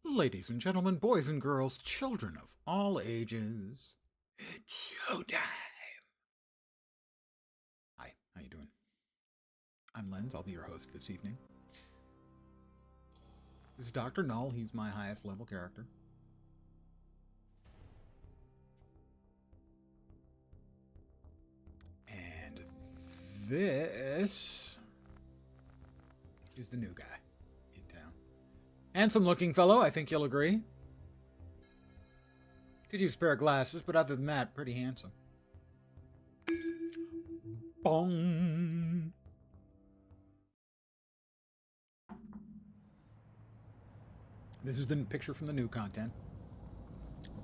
Ladies and gentlemen, boys and girls, children of all ages, it's showtime! Hi, how you doing? I'm Lenz, I'll be your host this evening. This is Dr. Null, he's my highest level character. And this is the new guy in town. Handsome looking fellow, I think you'll agree. Could use a pair of glasses, but other than that, pretty handsome. Bong! This is the picture from the new content.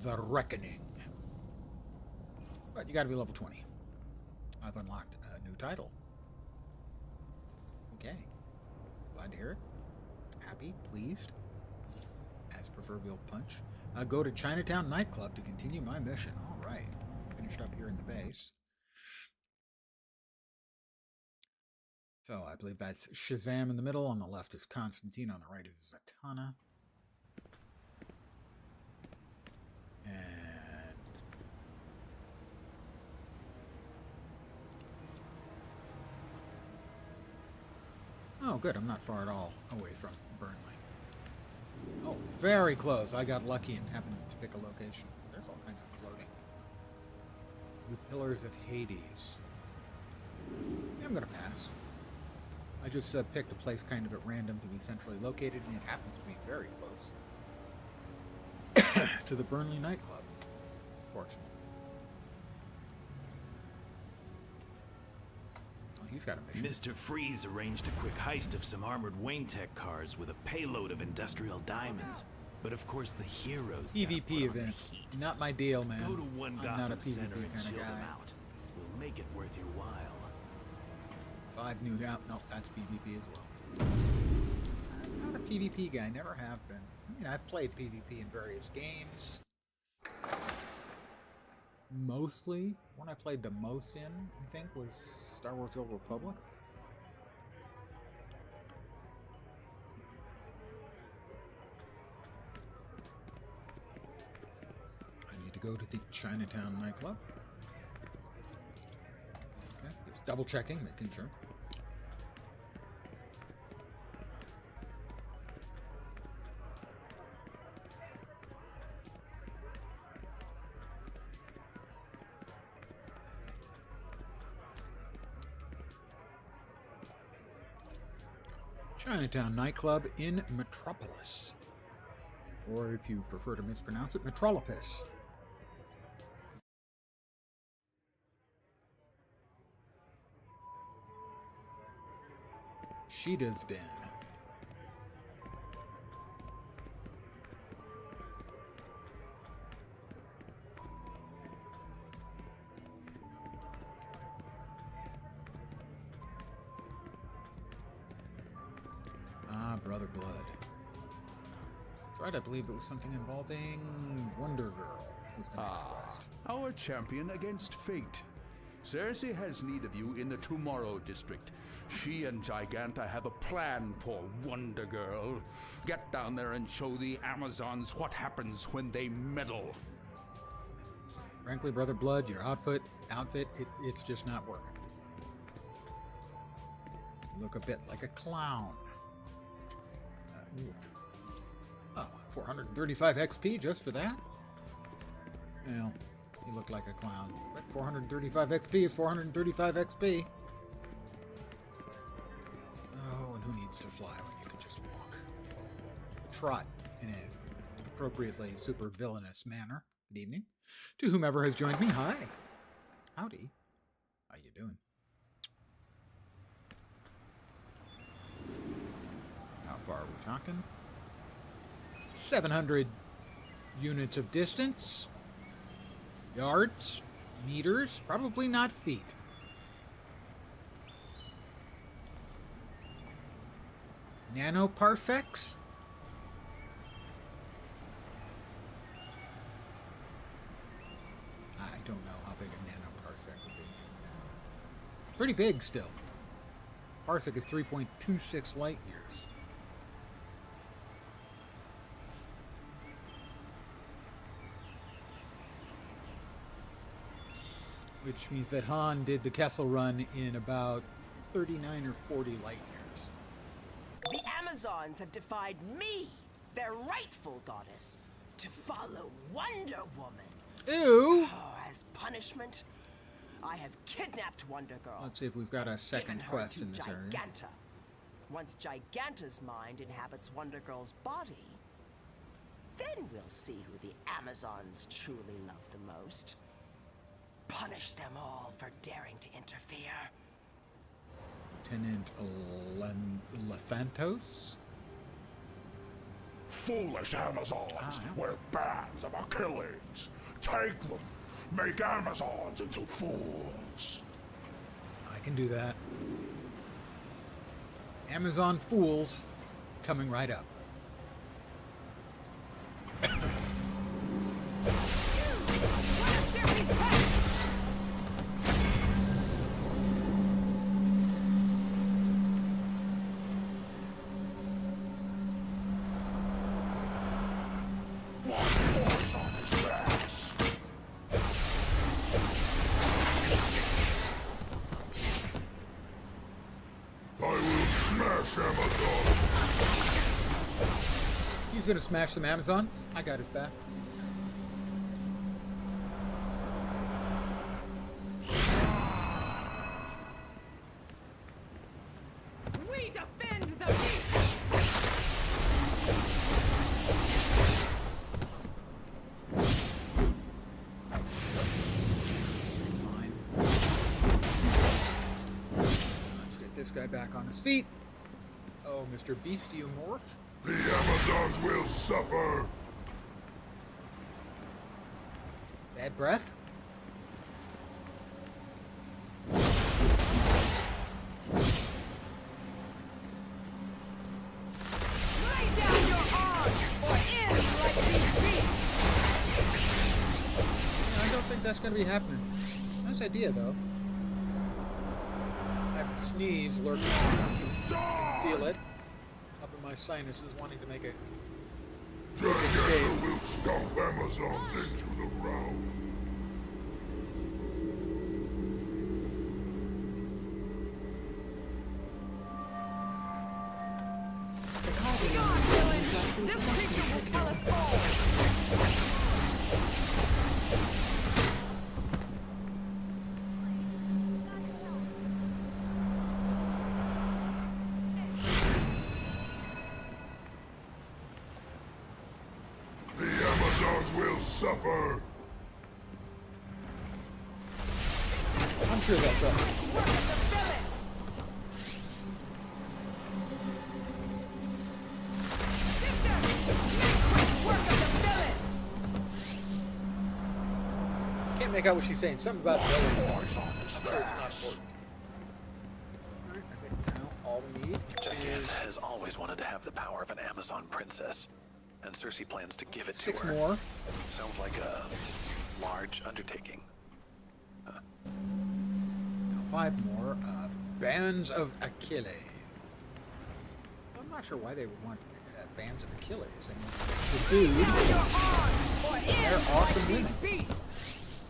The Reckoning. But you gotta be level 20. I've unlocked a new title. Okay. Glad to hear it. Happy, pleased. As proverbial punch. Go to Chinatown nightclub to continue my mission. Alright. Finished up here in the base. So I believe that's Shazam in the middle. On the left is Constantine. On the right is Zatanna. And oh, good. I'm not far at all away from Burnley. Oh, very close. I got lucky and happened to pick a location. There's all kinds of floating. The Pillars of Hades. Yeah, I'm going to pass. I just picked a place kind of at random to be centrally located, and it happens to be very close to the Burnley nightclub, fortunately. Oh, he's got a mission. Mr. Freeze arranged a quick heist of some armored Wayne Tech cars with a payload of industrial diamonds. But of course the heroes PvP event. Not my deal, man. Go to one I'm not a Gotham PvP Center and kind of chill guy. them out. We'll make it worth your while. 5 new out. No, that's PvP as well. I'm not a PvP guy. Never have been. I mean, I've played PvP in various games. Mostly, one I played the most in, I think, was Star Wars: The Old Republic. I need to go to the Chinatown nightclub. Okay, just double checking, making sure. Chinatown nightclub in Metropolis. Or if you prefer to mispronounce it, Metropolis. Sheeta's Den. Brother Blood. That's right, I believe it was something involving Wonder Girl was the next quest. Our champion against fate. Cersei has need of you in the Tomorrow District. She and Giganta have a plan for Wonder Girl. Get down there and show the Amazons what happens when they meddle. Frankly, Brother Blood, your outfit, it's just not working. You look a bit like a clown. Oh, 435 XP just for that? Well, you look like a clown. But 435 XP is 435 XP. Oh, and who needs to fly when you can just walk? Trot in an appropriately super villainous manner. Good evening. To whomever has joined me, hi. Howdy. How you doing? How far are we talking? 700 units of distance. Yards, meters, probably not feet. Nanoparsecs? I don't know how big a nanoparsec would be. Pretty big still. Parsec is 3.26 light years. which means that Han did the Kessel Run in about 39 or 40 light years. The Amazons have defied me, their rightful goddess, to follow Wonder Woman. Ew! Oh, as punishment, I have kidnapped Wonder Girl. Let's see if we've got a second given her quest to in this area. Giganta. Once Giganta's mind inhabits Wonder Girl's body, then we'll see who the Amazons truly love the most. Punish them all for daring to interfere. Lieutenant Lephantos? Foolish Amazons, we're bands of Achilles. Take them, make Amazons into fools. I can do that. Amazon fools coming right up. I will smash Amazon. He's gonna smash some Amazons. I got his back. We defend the beach! Fine. Let's get this guy back on his feet. Oh, Mr. Bestiomorph. The Amazons will suffer. Bad breath. Lay down your arms, or end like these beasts! I don't think that's gonna be happening. Nice idea, though. I have a sneeze lurking. I can feel it up in my sinuses, wanting to make a Giganta will stomp Amazons into the ground. Be gone, villain! This creature will tell us all! The Amazons will suffer. I'm sure that's right. Work of the villain! Sister! Make quick work of the villain! Can't make out what she's saying. Something about villain. I'm sure it's not important. Alright, I think now all we need Giganta is has always wanted to have the power of an Amazon princess, and Cersei plans to give it to 6 her. more. Sounds like a large undertaking. 5 more. Bands of Achilles. I'm not sure why they would want bands of Achilles. I mean, the Lay down dude. your arms, or They're end awesome like these women. beasts!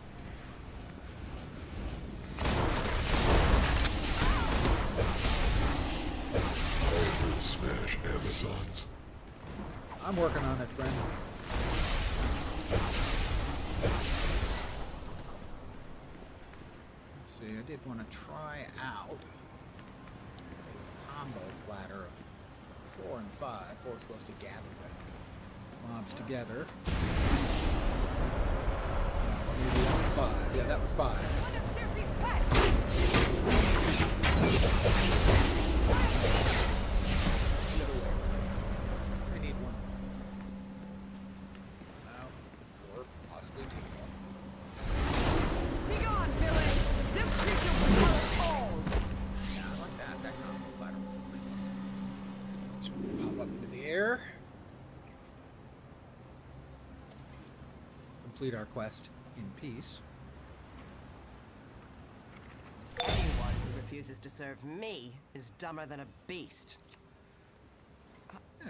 I will smash Amazons. I'm working on it, friend. Let's see, I did want to try out a combo platter of 4 and 5. 4 is supposed to gather the mobs together. Maybe that was 5. Yeah, that was 5. One of Cersei's pets! The other way. I need one. Now, or possibly 2 more. Be gone, villain! This creature will tell us all! Yeah, I like that. That combo platter. Let's pop up into the air. Complete our quest in peace. Anyone who refuses to serve me is dumber than a beast.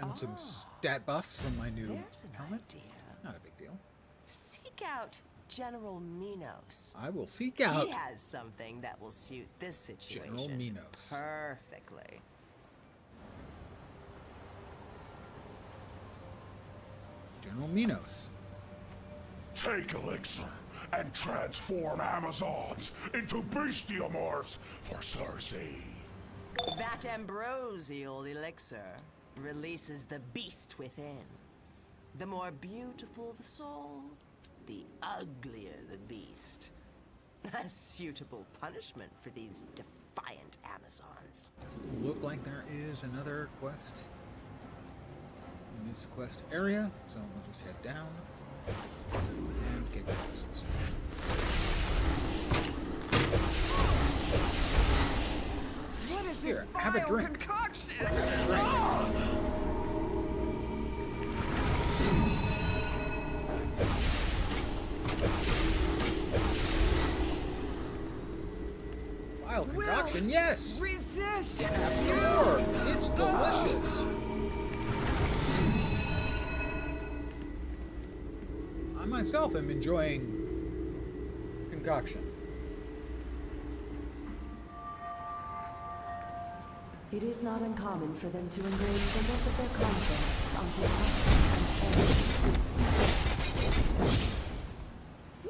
And some stat buffs from my new There's an helmet. idea. Not a big deal. Seek out General Minos. I will seek out He has something that will suit this situation General Minos. perfectly. General Minos. Take Elixir and transform Amazons into bestiomorphs for Cersei. That ambrosial elixir releases the beast within. The more beautiful the soul, the uglier the beast. A suitable punishment for these defiant Amazons. Doesn't look like there is another quest in this quest area, so we'll just head down and get boxes. What is Here, this have a vile drink. concoction? Wild concoction, yes! Resist! Have some more! It's delicious! I myself am enjoying concoction. It is not uncommon for them to engrave symbols of their conquests onto tusks and furs.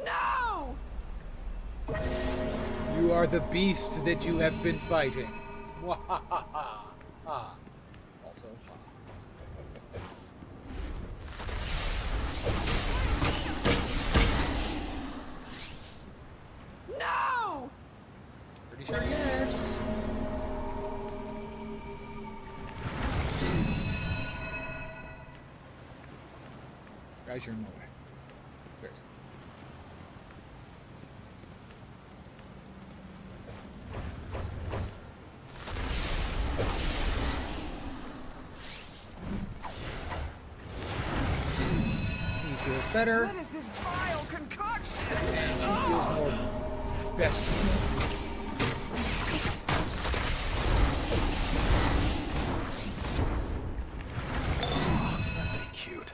No! You are the beast that you have been fighting. Wahahaha. Ah. Also, ha. No! Pretty sure yes. Guys, you're in my way. Seriously. He feels better, What is this vile concoction? and she feels more bestie. Aren't they cute?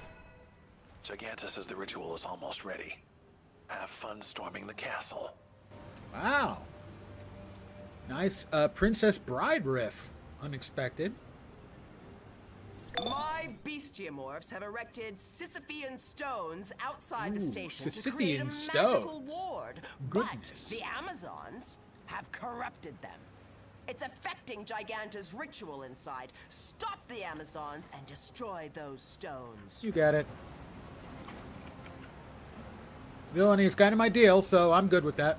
Gigantus says the ritual is almost ready. Have fun storming the castle. Wow. Nice Princess Bride riff. Unexpected. My bestiomorphs have erected Sisyphean stones outside the Ooh, station to create a Sisyphean magical stones. ward. Goodness. But the Amazons have corrupted them. It's affecting Giganta's ritual inside. Stop the Amazons and destroy those stones. You got it. Villainy is kind of my deal, so I'm good with that.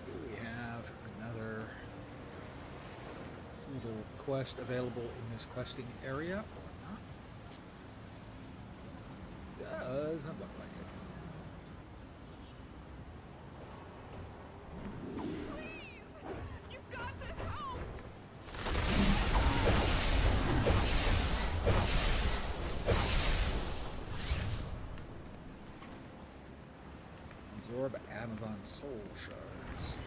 Do we have another little quest available in this questing area or not? Doesn't look like it. You've got to help! Absorb Amazon soul shards.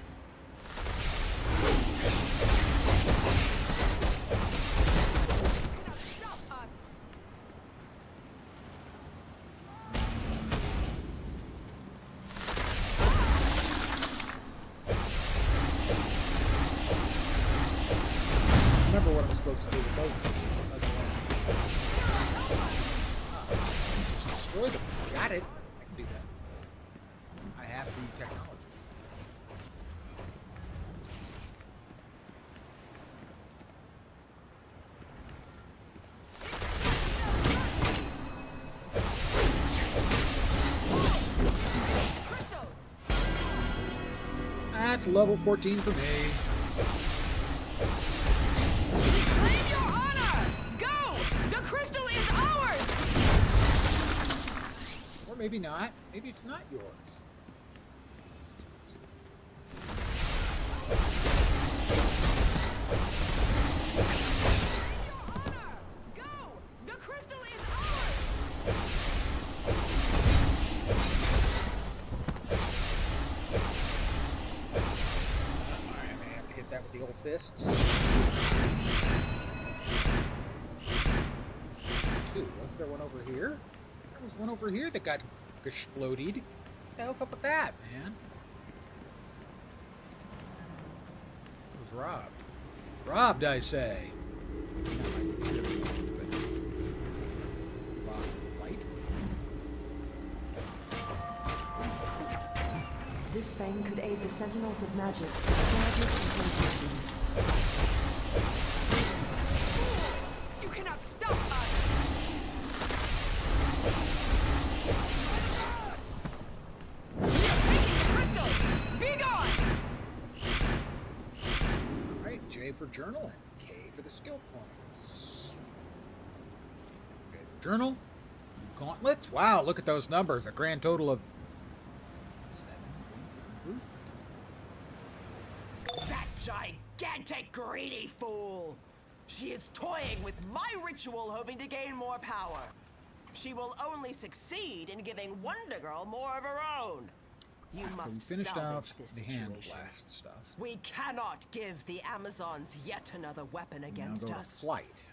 Stop us! Remember what I'm supposed to do with those things. Just destroy them. Got it. I can do that. I have the technology. Crystal! That's level 14 for me. Claim your honor! Go! The crystal is ours! Or maybe not. Maybe it's not yours. Go! The crystal is ours! I may have to hit that with the old fists. Two. Wasn't there one over here? There was one over here that got exploded. What the hell's up with that, man? Who's robbed? Robbed, I say. Light. This fang could aid the Sentinels of Magic's restorative incantations. You cannot stop us! We are taking the crystal! Be gone! Alright, J for journal and K for the skill points. J for journal. Gauntlets. Wow, look at those numbers. A grand total of 7 points of improvement. That gigantic greedy fool! She is toying with my ritual, hoping to gain more power. She will only succeed in giving Wonder Girl more of her own. You So we must finished salvage off this the hand situation. blast stuff. We cannot give the Amazons yet another weapon Now against go to us. flight.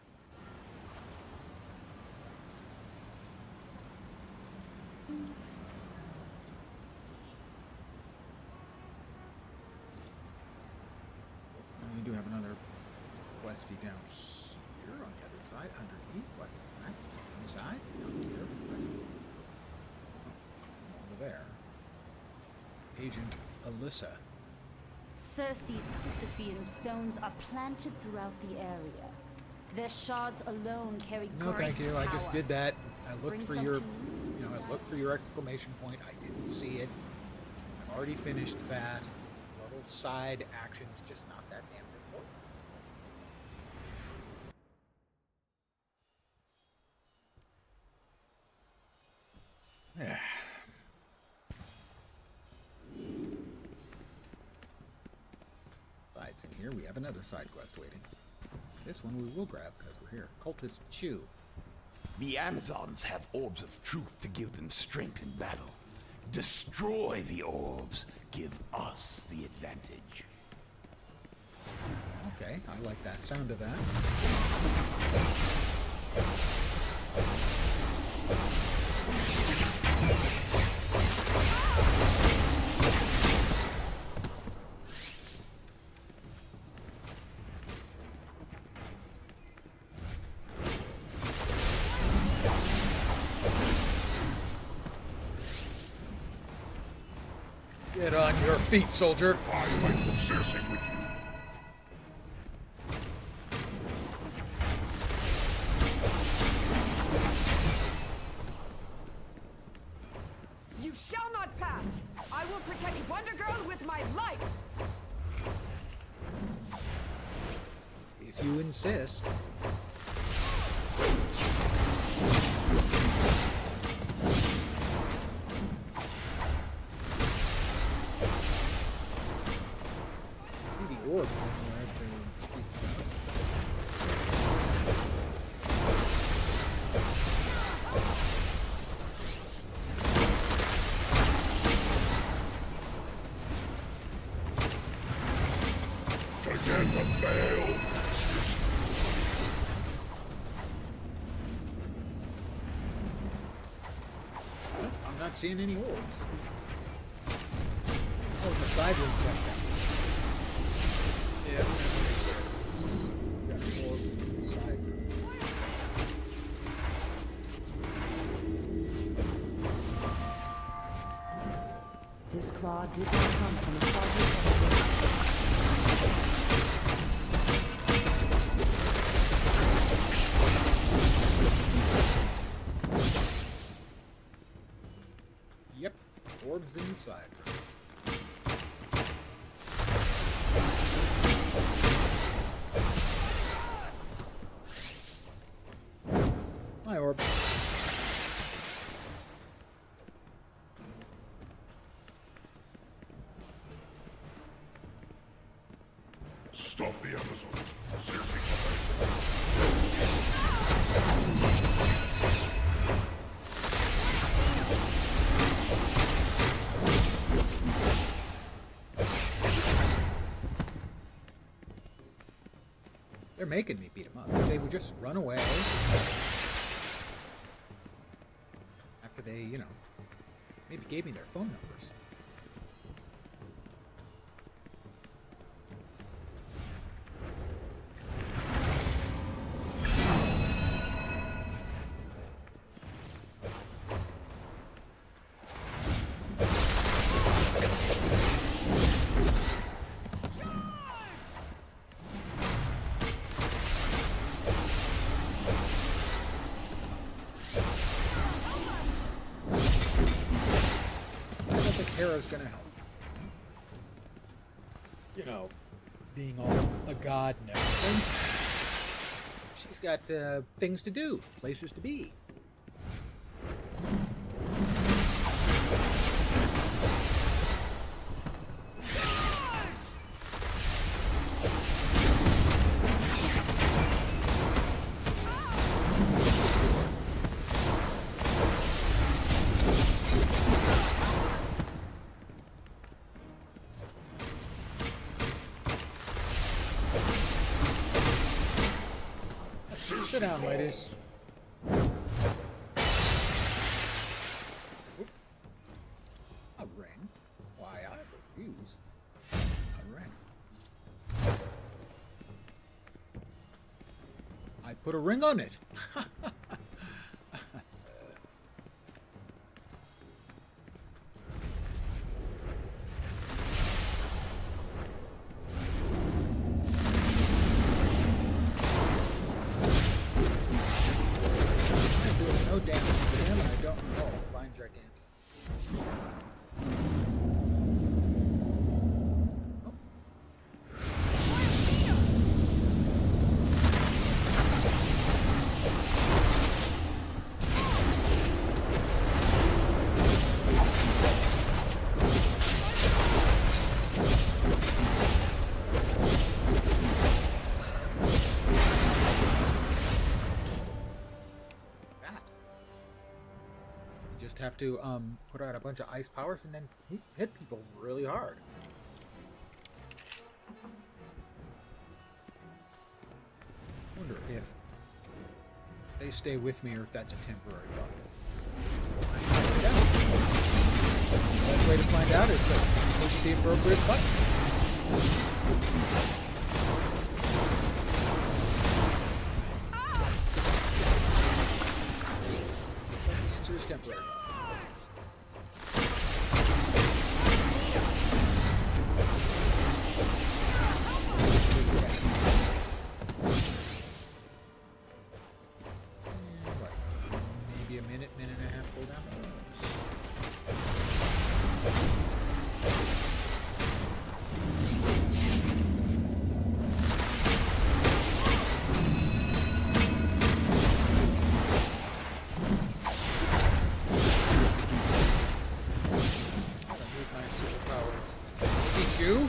And we do have another questy down here on the other side, underneath. What? Right? Inside? Down here? What? Oh, over there. Agent Alyssa. Circe's Sisyphean stones are planted throughout the area. Their shards alone carry No, great thank you. I just power. did that. I looked Bring for some your, to you. I looked for your exclamation point. I didn't see it. I've already finished that. Little side actions, just not that damn important. Yeah. Besides, in here we have another side quest waiting. This one we will grab because we're here. Cultist Chew. The Amazons have orbs of truth to give them strength in battle. Destroy the orbs. Give us the advantage. Okay, I like that sound of that. Get on your feet, soldier. I like possessing with you. You shall not pass! I will protect Wonder Girl with my life! If you insist. See the orb somewhere to speak about. Again the fail. Nope, I'm not seeing any orbs. Oh, the side room checked out. Yeah, we got an orb in the side room. This claw did not come from a foggy Yep, orbs in the side room. My orb. Stop the Amazon. Seriously, They're making me beat them up. If they would just run away. After they, Maybe gave me their phone numbers. Hera's gonna help. You know, being all a god and everything. She's got things to do, places to be. Sit down, ladies. Oop. A ring? Why, I would use a ring. I put a ring on it. No damage to him, and I don't know. Fine, gigantic. Oh. Just have to put out a bunch of ice powers and then hit people really hard. Wonder if they stay with me or if that's a temporary buff. The best way to find out is to push the appropriate button. The answer is temporary. Maybe a minute and a half cooldown. You?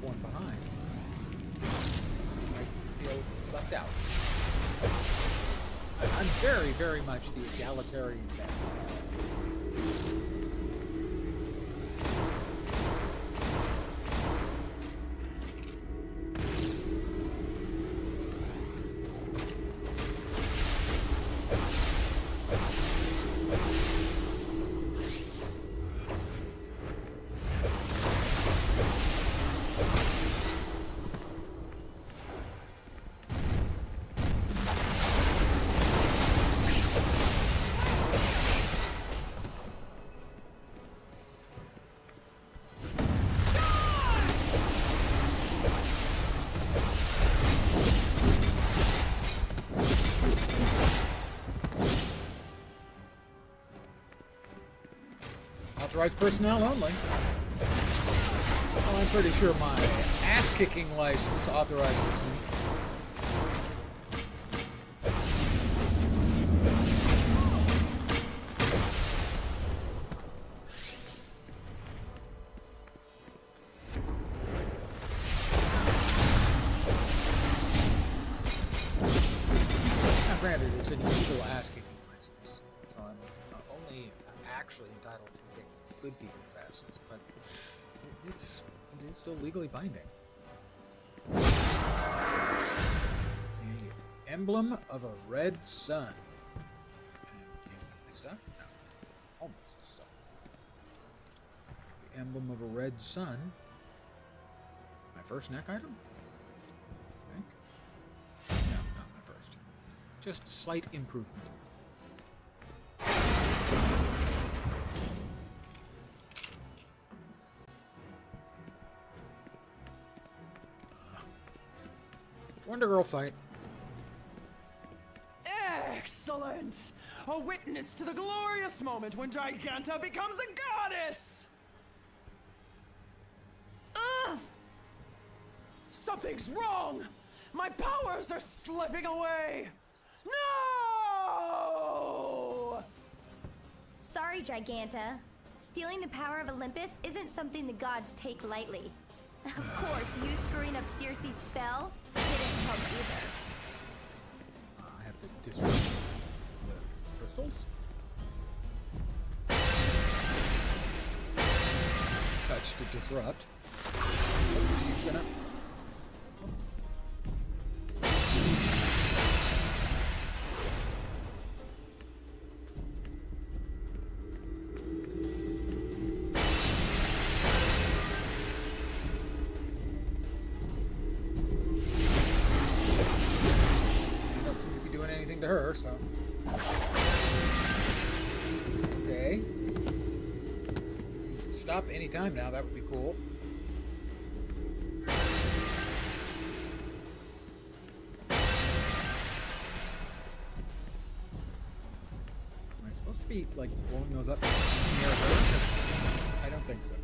One behind. Might feel left out. I'm very, very much the egalitarian fan. Authorized personnel only. Well, I'm pretty sure my ass-kicking license authorizes me. actually entitled to kick good people's asses, but it is still legally binding. The emblem of a red sun. Stuck? No. Almost stuck. The emblem of a red sun. My first neck item? I think. No, not my first. Just a slight improvement. Wonder Girl fight. Excellent! A witness to the glorious moment when Giganta becomes a goddess! Ugh! Something's wrong! My powers are slipping away! No! Sorry, Giganta. Stealing the power of Olympus isn't something the gods take lightly. Of course, you screwing up Circe's spell didn't help either. I have to disrupt the crystals. Touch to disrupt. She's gonna. To her, so okay. Stop anytime now, that would be cool. Am I supposed to be like blowing those up near her? I don't think so.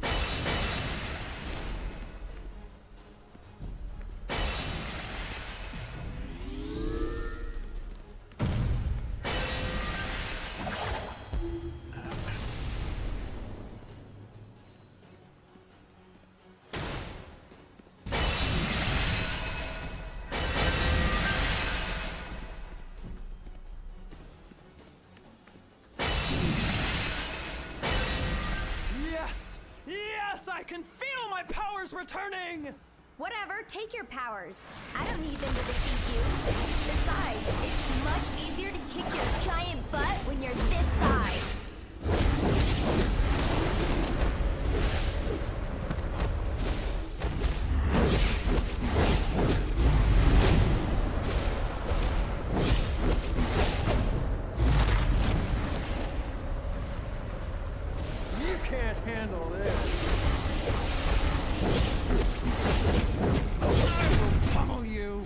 I can feel my powers returning! Whatever, take your powers. I don't need them to defeat you. Besides, it's much easier to kick your giant butt when you're this size. You can't handle this. I will pummel you.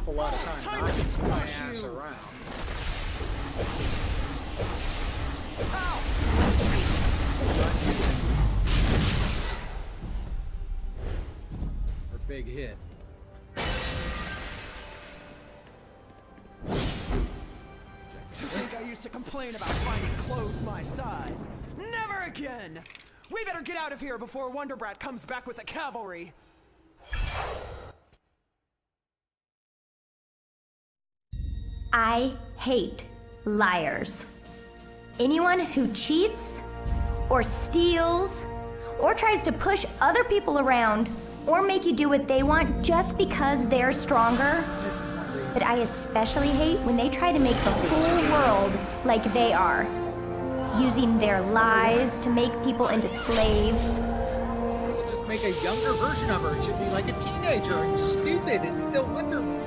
A lot of time knocking my ass around. Or big hit. To think I used to complain about finding clothes my size. Never again! We better get out of here before Wonder Brat comes back with the cavalry. I hate liars. Anyone who cheats, or steals, or tries to push other people around, or make you do what they want just because they're stronger. But I especially hate when they try to make the whole world like they are, using their lies to make people into slaves. We'll just make a younger version of her. It should be like a teenager and stupid and still Wonder Woman.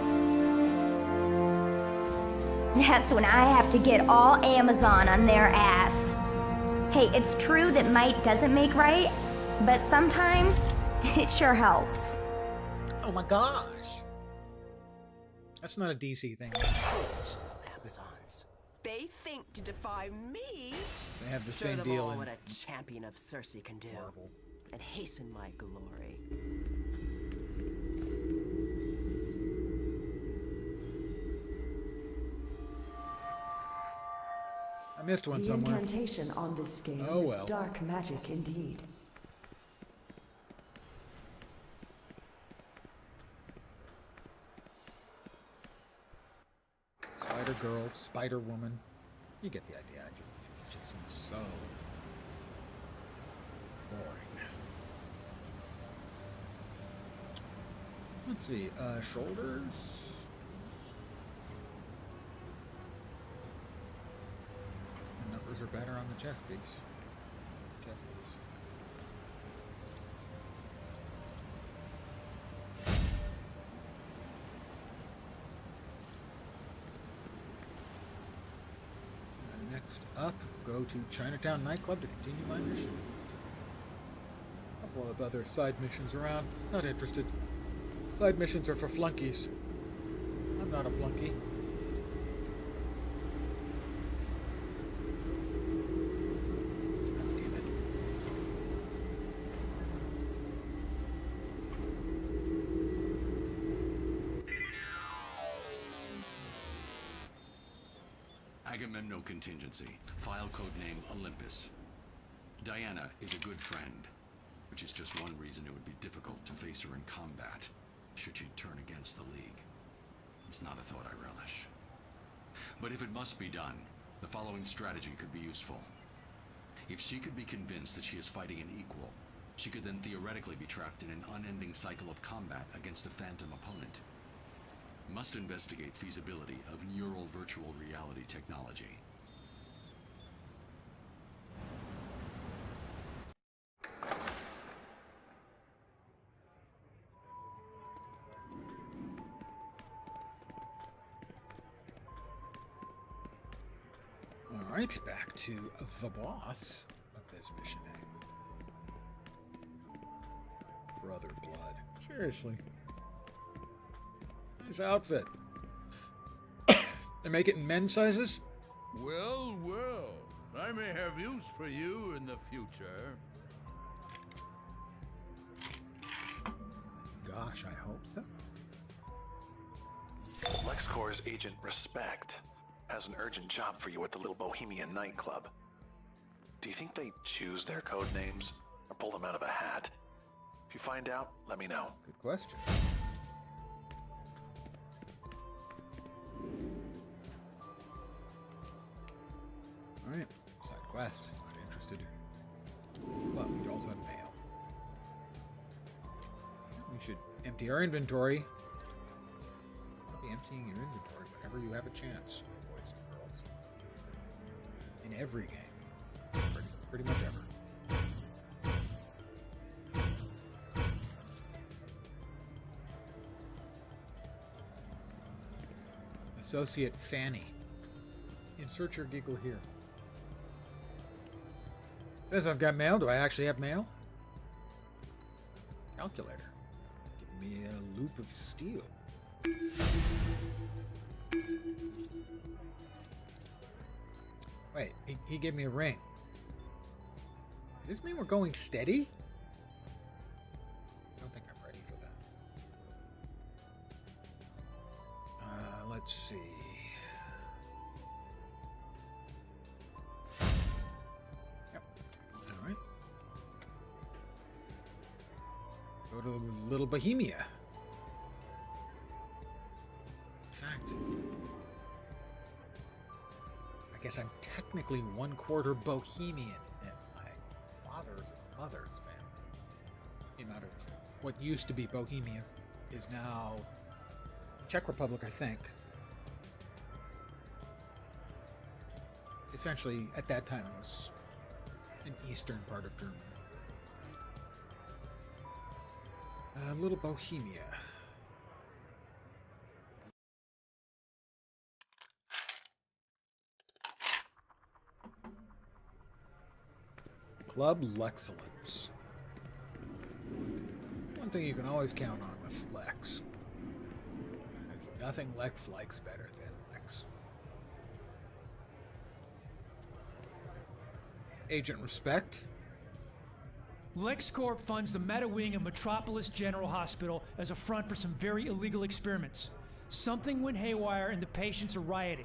That's when I have to get all Amazon on their ass. Hey, it's true that might doesn't make right, but sometimes it sure helps. Oh my gosh. That's not a DC thing. Amazons. They think to defy me. They have the Show same them deal all in what a champion of Circe can do. Marvel. And hasten my glory. I missed one The somewhere. incantation on this scale Oh, is well. dark magic indeed. Spider Girl, Spider Woman. You get the idea. It's just seems so boring. Let's see. Shoulders. The numbers are better on the chest piece. Chest piece. Next up, go to Chinatown nightclub to continue my mission. A couple of other side missions around. Not interested. Side missions are for flunkies. I'm not a flunky. Oh, damn it. Agamemno contingency. File code name Olympus. Diana is a good friend, which is just one reason it would be difficult to face her in combat, should she turn against the League. It's not a thought I relish. But if it must be done, the following strategy could be useful. If she could be convinced that she is fighting an equal, she could then theoretically be trapped in an unending cycle of combat against a phantom opponent. Must investigate feasibility of neural virtual reality technology. Alright, back to the boss of this mission. Brother Blood. Seriously. Nice outfit. They make it in men's sizes? Well, well. I may have use for you in the future. Gosh, I hope so. LexCorp's Agent Respect has an urgent job for you at the Little Bohemian nightclub. Do you think they choose their code names or pull them out of a hat? If you find out, let me know. Good question. Alright, side quest. Not interested. But we also have mail. We should empty our inventory. Be emptying your inventory whenever you have a chance, boys and girls. In every game. Pretty much ever. Associate Fanny. Insert your giggle here. Says I've got mail. Do I actually have mail? Calculator. Give me a loop of steel. Wait, he gave me a ring. Does this mean we're going steady? I don't think I'm ready for that. Let's see. Yep. Alright. Go to Little Bohemia. In fact, I guess I'm technically 1/4 Bohemian in my father's mother's family. The amount of what used to be Bohemia is now Czech Republic, I think. Essentially, at that time, it was an eastern part of Germany. Little Bohemia. Club Lexcellence. One thing you can always count on with Lex. There's nothing Lex likes better than Lex. Agent Respect. LexCorp funds the meta wing of Metropolis General Hospital as a front for some very illegal experiments. Something went haywire and the patients are rioting.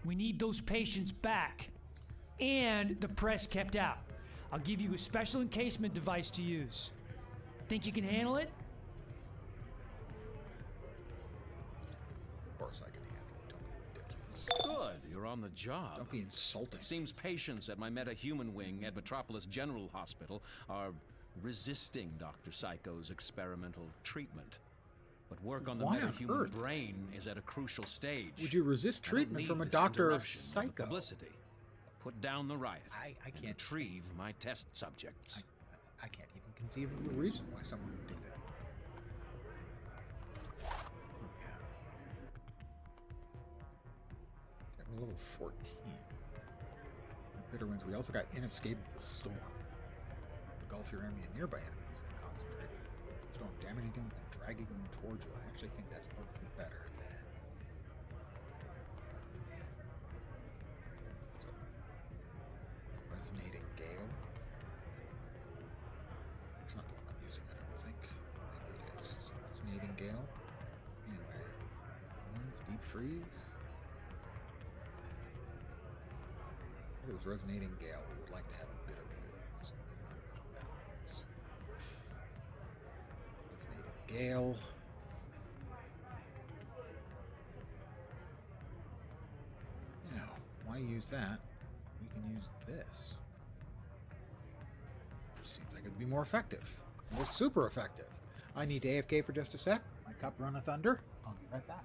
We need those patients back. and the press kept out. I'll give you a special encasement device to use. Think you can handle it? Of course I can handle it. Don't be ridiculous. Good, you're on the job. Don't be insulting. Seems patients at my metahuman wing at Metropolis General Hospital are resisting Dr. Psycho's experimental treatment. But work on the Why on metahuman earth brain is at a crucial stage. would you resist I don't treatment need from a this Dr. interruption of the Psycho? Publicity. Put down the riot. I and can't. retrieve my test subjects. I can't even conceive of a reason why someone would do that. Oh, yeah. Okay, we're level 14. Bitter winds. We also got inescapable storm. Engulf your enemy and nearby enemies in a concentrated storm, damaging them and dragging them towards you. I actually think that's probably better than. So, resonating gale. It's not the one I'm using, I don't think. Maybe it is. So resonating gale. Anyway, winds, deep freeze. If it was resonating gale, we would like to have bitter winds. Resonating gale. Now, why use that? We can use this. Seems like it'd be more effective. More super effective. I need to AFK for just a sec. My cup runneth under. I'll be right back.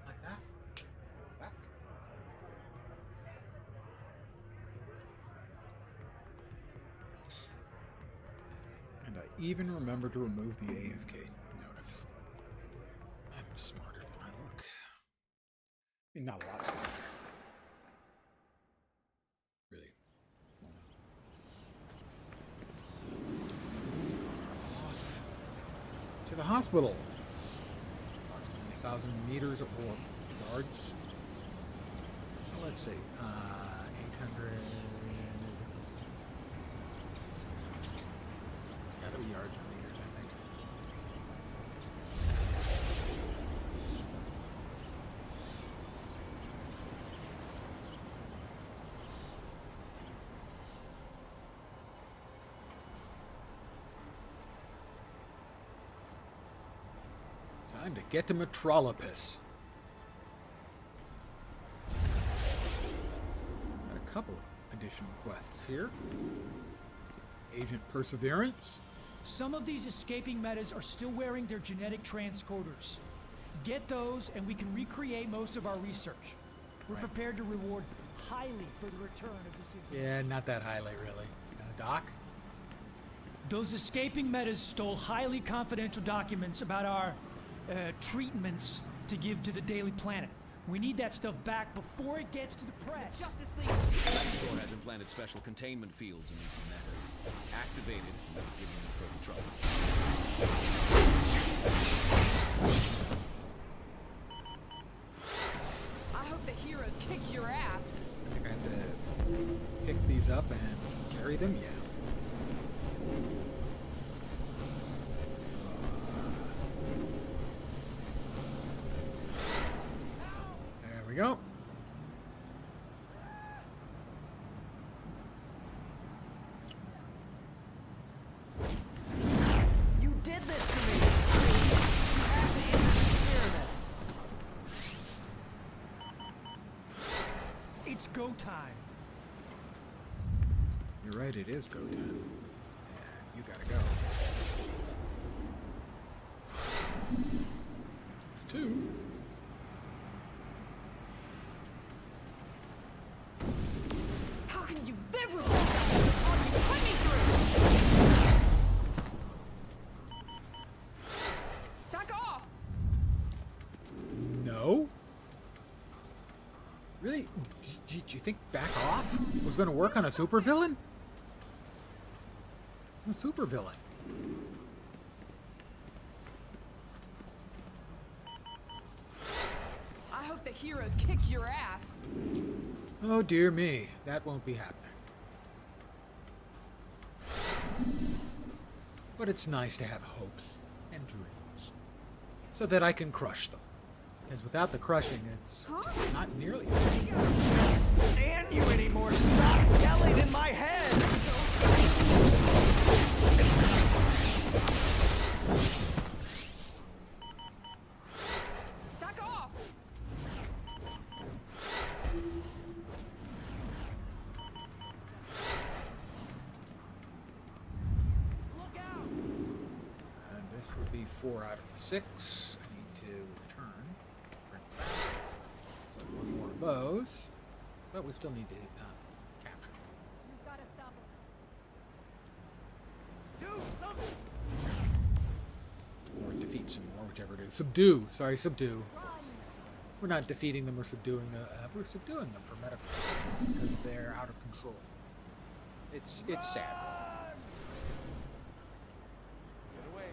Like that. Back. And I even remember to remove the AFK notice. I'm smarter than I look. I mean, not a lot smarter. Really. Off to the hospital. Approximately 1,000 meters or yards. Well, let's see. 800. Gotta be yards or meters, I think. Time to get to Metropolis. Got a couple of additional quests here. Agent Perseverance. Some of these escaping metas are still wearing their genetic transcoders. Get those and we can recreate most of our research. We're prepared to reward highly for the return of this information. Yeah, not that highly, really. Doc? Those escaping metas stole highly confidential documents about our treatments to give to the Daily Planet. We need that stuff back before it gets to the press. Justice League. Nightstore has implanted special containment fields in these metas. Activated, not giving them further trouble. I hope the heroes kicked your ass. I think I had to pick these up and carry them, yeah. There we go. You did this to me! You had me in this experiment! It's go time. You're right, it is go time. And you gotta go. It's 2. How can you live with that? All you put me through! Back off! No? Really? Did you think back off was going to work on a supervillain? A supervillain. I hope the heroes kick your ass. Oh dear me, that won't be happening. But it's nice to have hopes and dreams, so that I can crush them. Because without the crushing, it's not nearly as I can't stand you anymore. Stop yelling in my head. Back off! Look out! And this would be 4 out of the 6. I need to return. Bring it back. So 1 more of those. But we still need to capture. You've got to stop him. Do something! Or defeat some more, whichever it is. Subdue. Sorry, subdue. We're not defeating them or subduing them. We're subduing them for medical reasons because they're out of control. It's sad. Get away.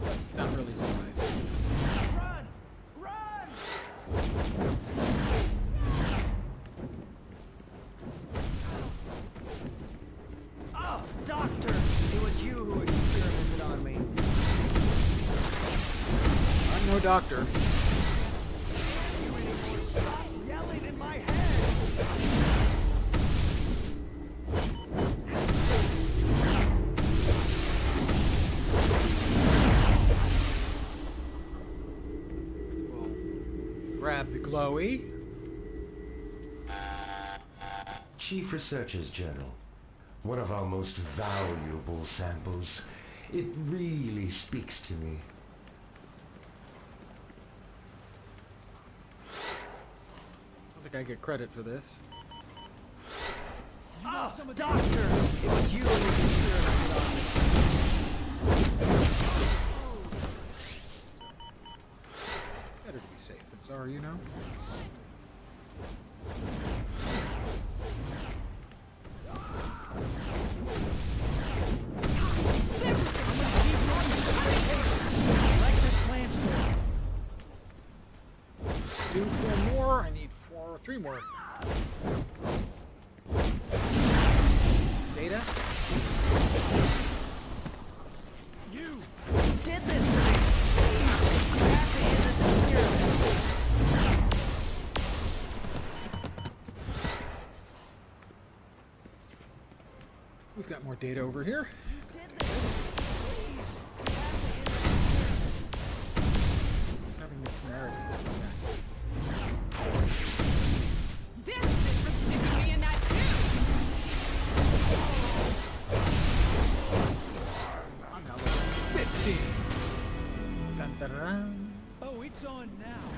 But not really surprising. Run! Run! Oh, Doctor! It was you who experimented on me. I'm no doctor. Stop yelling in my head! We'll grab the glowy. Chief Researchers Journal. One of our most valuable samples. It really speaks to me. I don't think I get credit for this. Oh, Doctor! It was you who experimented on me. Better to be safe than sorry, you know? Alexis plans for it. Do 4 more. I need 3 more. Data? You did this to me! Please, you have to end this experiment. We've got more data over here. Who's having the temerity to do that? This is for sticking me in that tube! I'm now level 15. Dun, dun, dun. Oh, it's on now.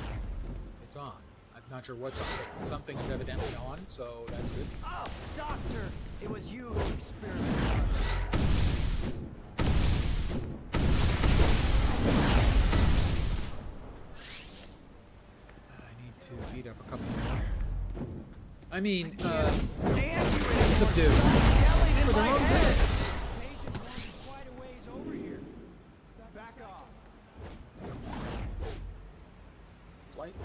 It's on. I'm not sure what's on, but something is evidently on, so that's good. Oh, Doctor! It was you who experimented on me. I need to beat up a couple more. I mean, Stand you subdue. yelling in For their my own head! good. Patients won't be quite a ways over here. Back off. Flight.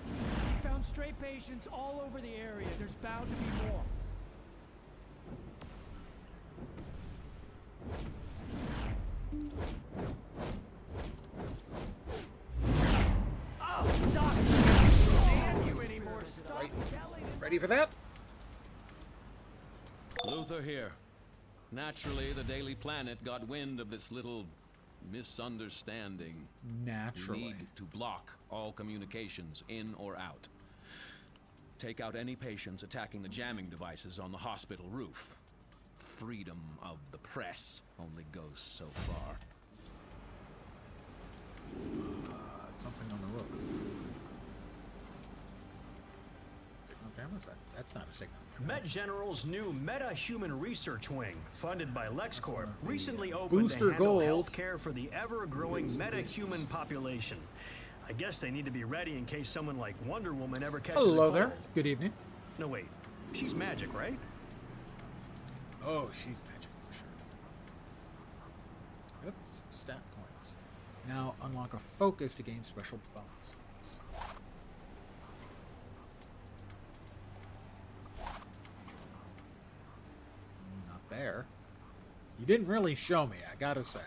We found stray patients all over the area. There's bound to be more. Oh, Doctor! I can't stand you anymore. Stop Right. yelling in Ready for that? Luther here. Naturally, the Daily Planet got wind of this little misunderstanding. Naturally. We need to block all communications in or out. Take out any patients attacking the jamming devices on the hospital roof. freedom of the press only goes so far. Something on the roof. Signal cameras? That's not a signal camera. Met General's new Meta-Human Research Wing, funded by LexCorp, recently opened Booster to handle Gold. healthcare for the ever-growing meta-human population. I guess they need to be ready in case someone like Wonder Woman ever catches a Hello cold. there. Good evening. No, wait. She's magic, right? Oh, she's magic for sure. Oops, stat points. Now unlock a focus to gain special bonuses. Not there. You didn't really show me, I gotta say.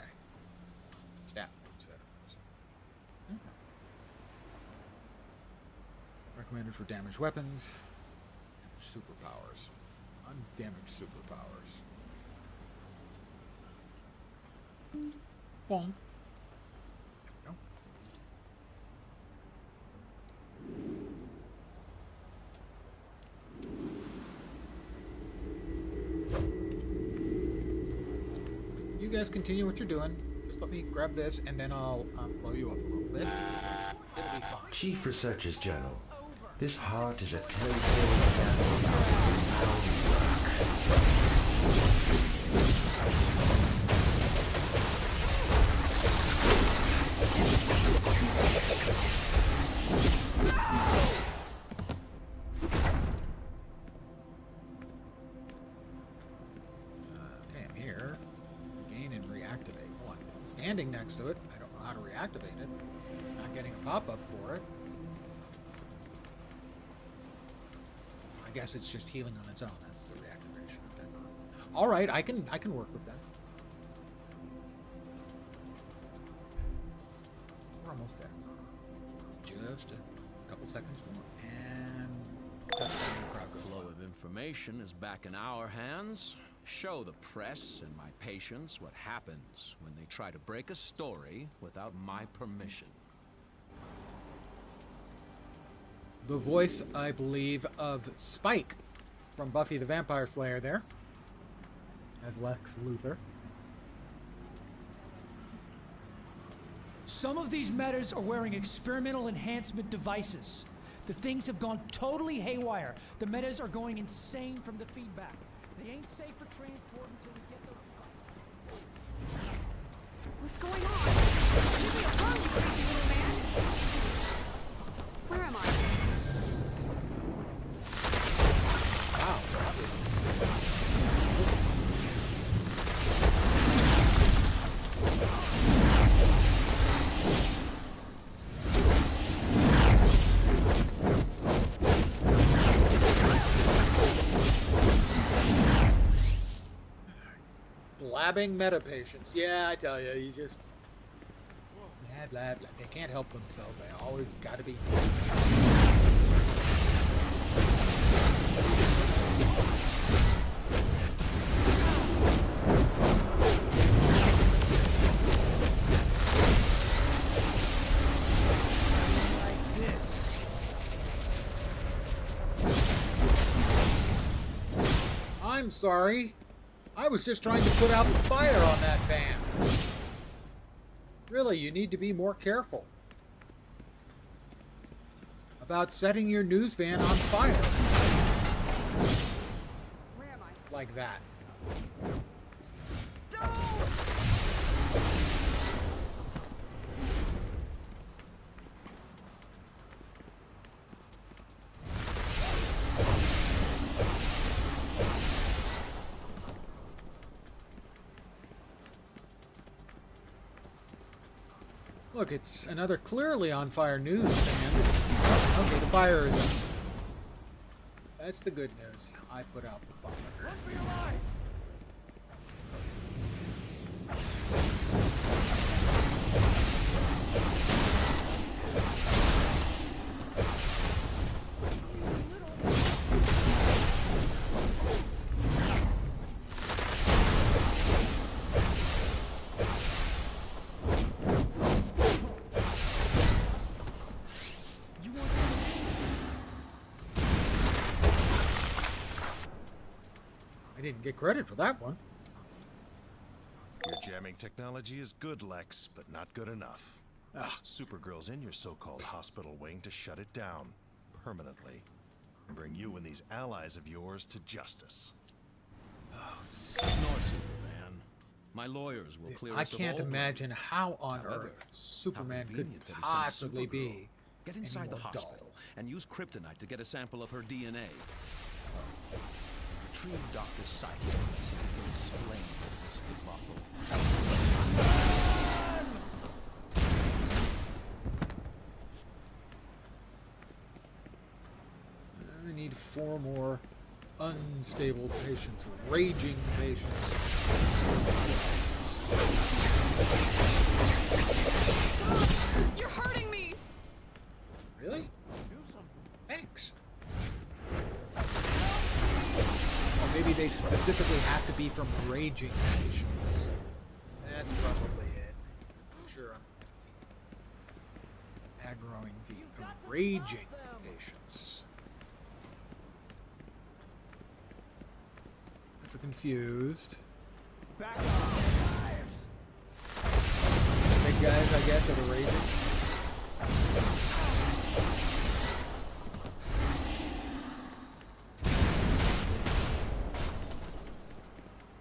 Stat points there. Recommended for damaged weapons. Superpowers. Undamaged superpowers. Boom. There we go. You guys continue what you're doing. Just let me grab this and then I'll blow you up a little bit. It'll be fine. Chief Researchers General, this heart is a telltale example of our work. Okay, I'm here. Gain and reactivate. Well, I'm standing next to it. I don't know how to reactivate it. Not getting a pop-up for it. I guess it's just healing on its own. That's the reactivation. Okay. All right, I can work with that. We're almost there. Just a couple seconds more, and Flow of information is back in our hands. Show the press and my patients what happens when they try to break a story without my permission. The voice, I believe, of Spike from Buffy the Vampire Slayer there, as Lex Luthor. Some of these metas are wearing experimental enhancement devices. The things have gone totally haywire. The metas are going insane from the feedback. They ain't safe for transport until we get those... What's going on? Leave me alone, you crazy little man! Where am I? Wow, blabbing meta patients. Yeah, I tell you, you just blah blah blah. They can't help themselves. They always got to be. I'm sorry. I was just trying to put out the fire on that van. Really, you need to be more careful about setting your news van on fire. Where am I? Like that. Look, it's another clearly on fire news van. Okay, the fire is out. That's the good news. I put out the fire. Run for your life! didn't get credit for that one. Your jamming technology is good, Lex, but not good enough. Supergirl's in your so-called hospital wing to shut it down permanently and bring you and these allies of yours to justice. Ignore Superman. My lawyers will clear I us of can't all imagine how on However, earth Superman how could convenient that he sent possibly Supergirl. be Get any inside the more hospital dull. and use kryptonite to get a sample of her DNA. Retrieve Dr. Psycho so he can explain this debacle. I need 4 more unstable patients, raging patients. You're hurting me! Really? Thanks. Or maybe they specifically have to be from raging patients. That's probably it. I'm sure I'm aggroing the raging patients. That's confused. Back off, Big guys, I guess, are the raging.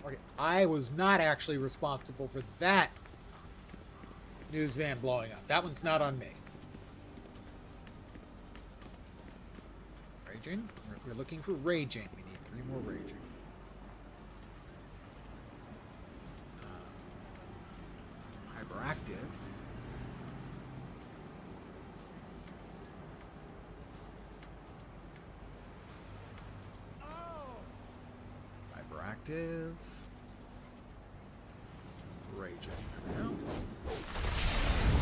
Okay, I was not actually responsible for that news van blowing up. That one's not on me. Raging? We're looking for raging. We need 3 more raging. Hyperactive. Hyperactive. Raging. There we go.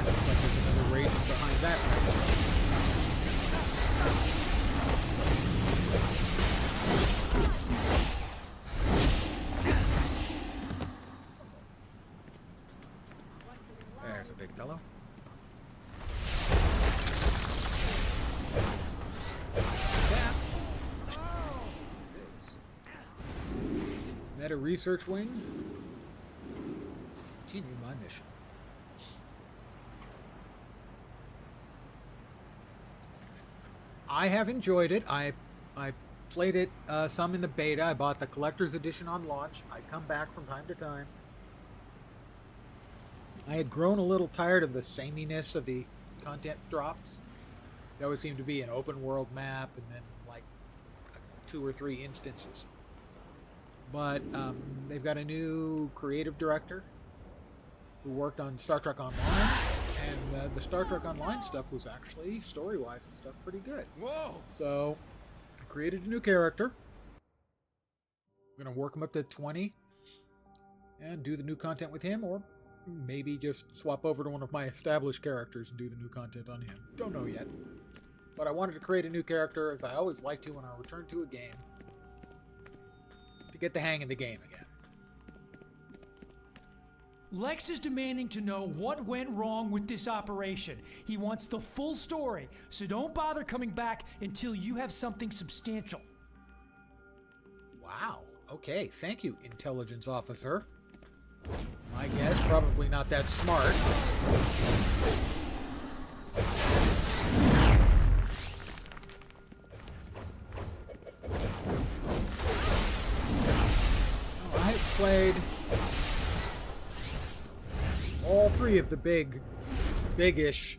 Looks like there's another raging behind that There's a big fellow. Yeah. Meta Research Wing. Continue my mission. I have enjoyed it. I played it some in the beta. I bought the collector's edition on launch. I come back from time to time. I had grown a little tired of the sameness of the content drops. There always seemed to be an open world map and then like 2 or 3 instances. But they've got a new creative director who worked on Star Trek Online, and the Star Trek Online stuff was actually, story-wise and stuff, pretty good. Whoa! So I created a new character. I'm going to work him up to 20 and do the new content with him, or maybe just swap over to one of my established characters and do the new content on him. Don't know yet. But I wanted to create a new character, as I always like to when I return to a game, to get the hang of the game again. Lex is demanding to know what went wrong with this operation. He wants the full story, so don't bother coming back until you have something substantial. Wow. Okay, thank you, intelligence officer. My guess, probably not that smart. Oh, I played all 3 of the big-ish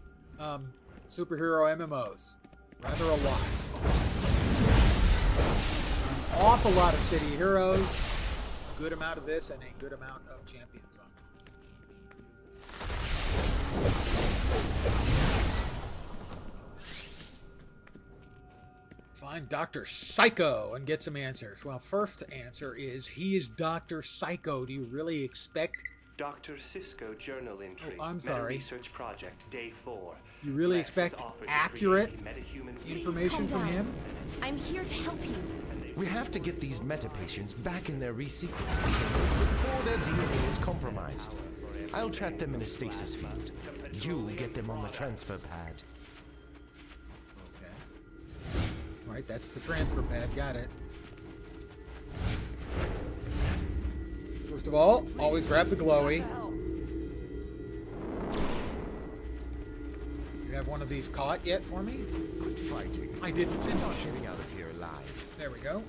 superhero MMOs. Rather a lot. An awful lot of City Heroes. Good amount of this and a good amount of Champion Zone. Find Dr. Psycho and get some answers. Well, first answer is he is Dr. Psycho. Do you really expect? Dr. Cisco journal entry. Oh, I'm sorry. Research project, day 4. You really Lex expect has offered to accurate create a metahuman information from him? I'm here to help you. We have to get these meta patients back in their resequencing chambers before their DNA is compromised. I'll trap them in a stasis field. You get them on the transfer pad. Okay. Right, that's the transfer pad. Got it. First of all, always grab the glowy. You have one of these caught yet for me? Quit fighting. I didn't You're finish. not getting out of here alive. There we go.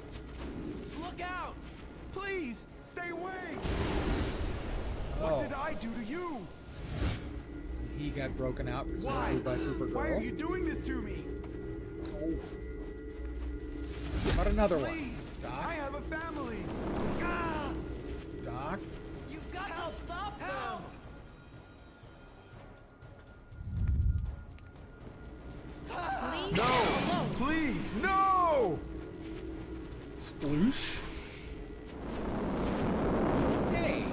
Look out! Please, stay away! Oh. What did I do to you? He got broken out Why? by Supergirl. Why are you doing this to me? Oh. How about another Please, one? Doc? I have a family. Ah! Doc? You've got to stop them! No! Please, no! Sploosh? Hey!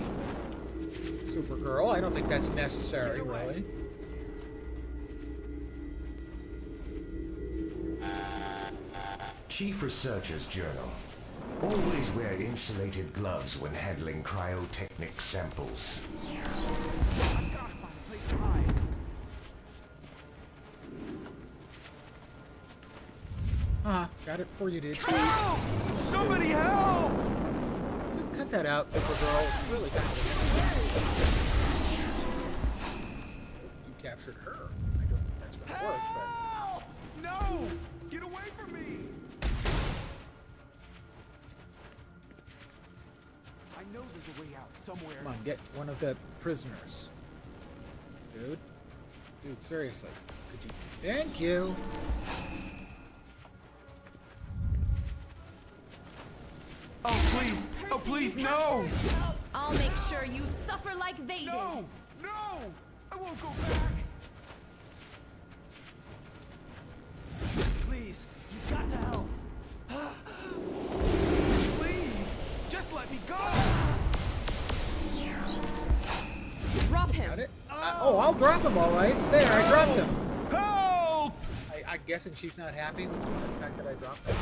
Supergirl, I don't think that's necessary, really. Chief Researcher's Journal. Always wear insulated gloves when handling cryotechnic samples. Got it before you did. Help! Somebody help! Cut that out, Supergirl. It's really kind of... You captured her. I don't think that's going to work, Help! No! Get away from me! I know there's a way out somewhere. Come on, get one of the prisoners. Dude. Dude, seriously. Could you... Thank you! Oh, please! Oh, please, no! I'll make sure you suffer like they did. No! No! I won't go back! Please, you've got to help! Please! Just let me go! Drop him! Got it? I'll drop him all right. There, I dropped him. Help! I'm guessing she's not happy with the fact that I dropped him.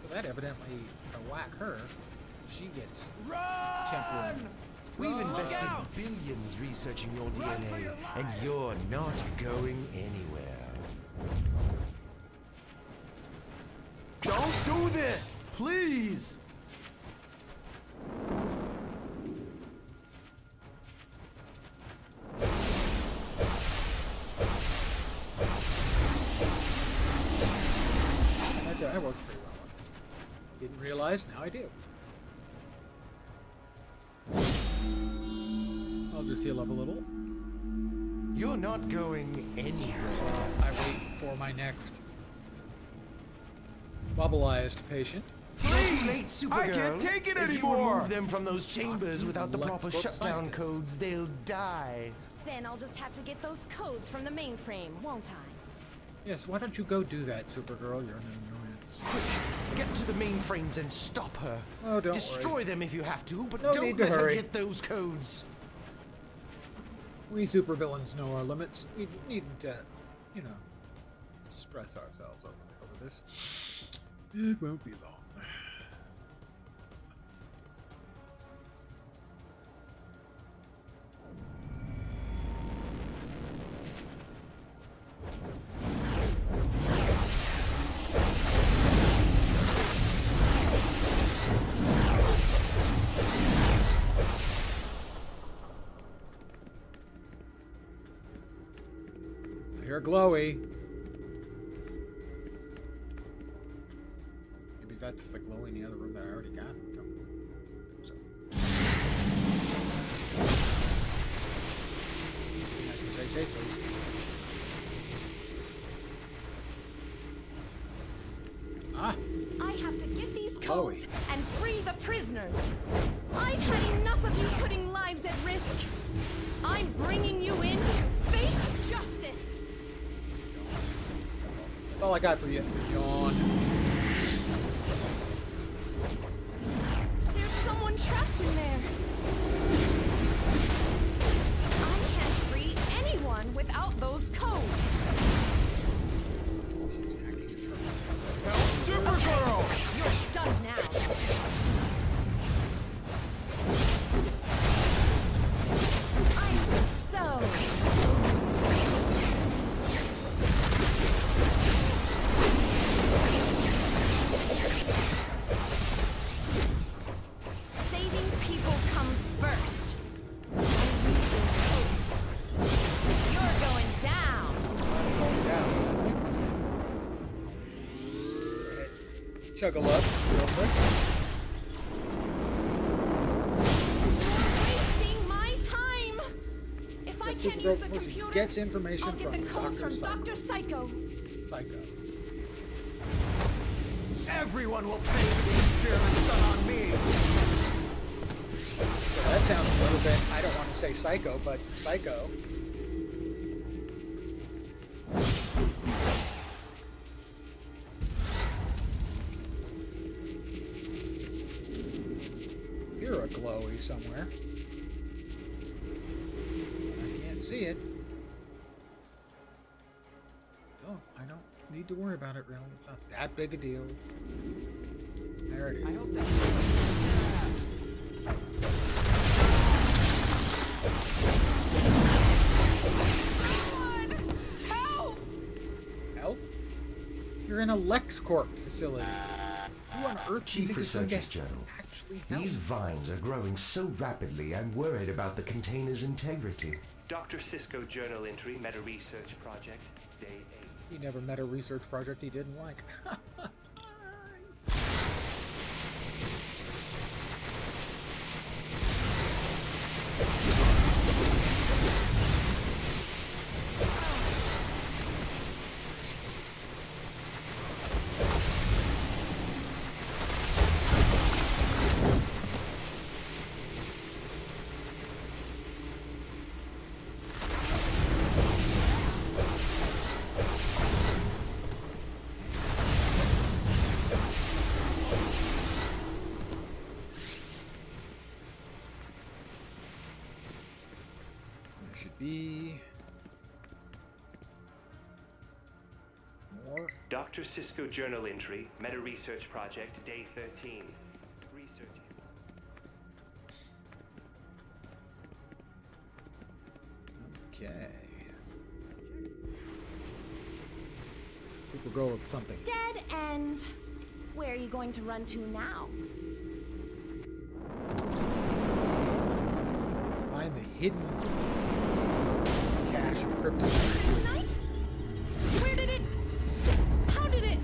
So that evidently, if I whack her, she gets temporary. We've invested billions researching your DNA, and you're not going anywhere. Don't do this! Please! That worked pretty well. Didn't realize, now I do. I'll just heal up a little. You're not going anywhere. I wait for my next bubbleized patient. Too late, Supergirl. I can't take it if anymore. you remove them from those chambers without the proper shutdown scientist. codes, they'll die. Then I'll just have to get those codes from the mainframe, won't I? Yes, why don't you go do that, Supergirl? You're an annoyance. Get to the mainframes and stop her. Oh, don't Destroy worry. them if you have to, but No don't need to let her hurry. get those codes. We supervillains know our limits. We needn't to, stress ourselves over this. It won't be long. You're glowy. Maybe that's the glowy in the other room that I already got. No. So. I can say safely. I have to get these codes Chloe. and free the prisoners. I've had enough of you putting lives at risk. I'm bringing you in to face justice. That's all I got for you. Yawn. There's someone trapped in there. I can't free anyone without those codes. Supergirl! You're done now. I'm so chug a lug real quick. Wasting my time! If I can't use the computer, gets information I'll get the code from Dr. Psycho. Psycho. Everyone will pay for the experiments done on me. So that sounds a little bit, I don't want to say psycho, but psycho. You're a glowy somewhere. I can't see it. So I don't need to worry about it really. It's not that big a deal. There it is. I hope that. Help! Help? You're in a LexCorp facility. Who on earth do you Chief think is going to Researchers General, actually help? these vines are growing so rapidly I'm worried about the container's integrity. Dr. Cisco journal entry, meta research project, day 8. He never met a research project he didn't like. Should be more. Dr. Cisco journal entry, meta research project, day 13. Research. Okay. Cooper go with something. Dead end. Where are you going to run to now? Find the hidden cache of kryptonite. Night? Where did it? How did it?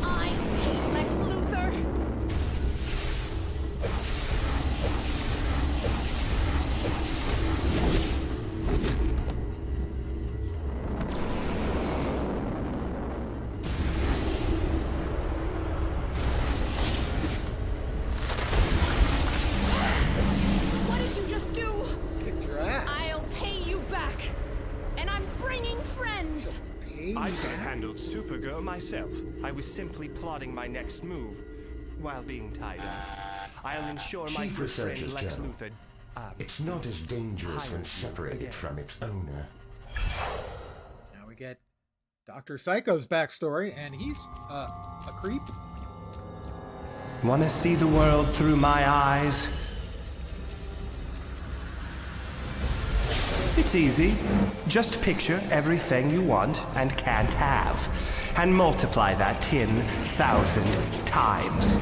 I hate Lex Luthor. What did you just do? Kicked your ass. I'll pay you back. And I'm bringing friends. I could have handled Supergirl myself. I was simply plotting my next move while being tied up. I'll ensure my Chief good friend Researchers Lex General, Luthor. it's not as dangerous when hires you separated again. from its owner. Now we get Dr. Psycho's backstory, and he's a creep. Wanna see the world through my eyes? It's easy. Just picture everything you want and can't have, and multiply that 10,000 times.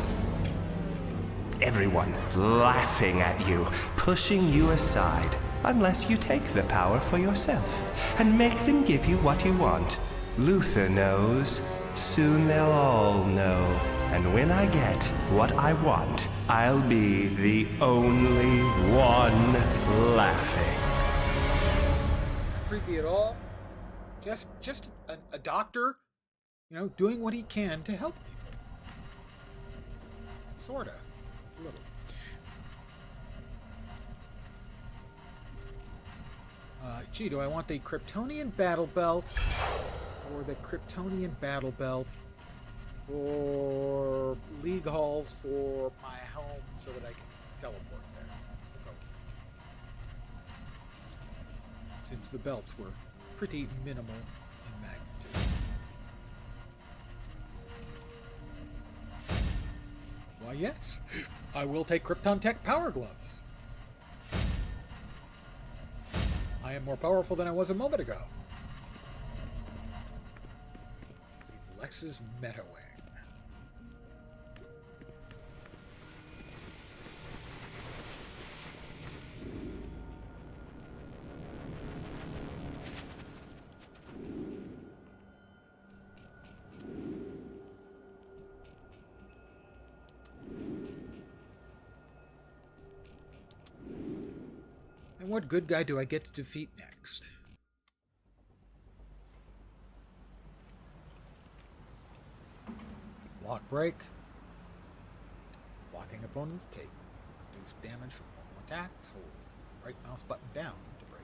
Everyone laughing at you, pushing you aside, unless you take the power for yourself, and make them give you what you want. Luthor knows. Soon they'll all know. And when I get what I want, I'll be the only one laughing. Creepy at all. Just a doctor, you know, doing what he can to help people. Sorta. A little. Gee, do I want the Kryptonian battle belt or the Kryptonian battle belt or league halls for my home so that I can teleport there? We'll go. Since the belts were pretty minimal in magnitude. Why, yes. I will take Krypton Tech Power Gloves. I am more powerful than I was a moment ago. Lex's Meta Wing. what good guy do I get to defeat next? Block break. Blocking opponents take reduced damage from normal attacks. Hold right mouse button down to break.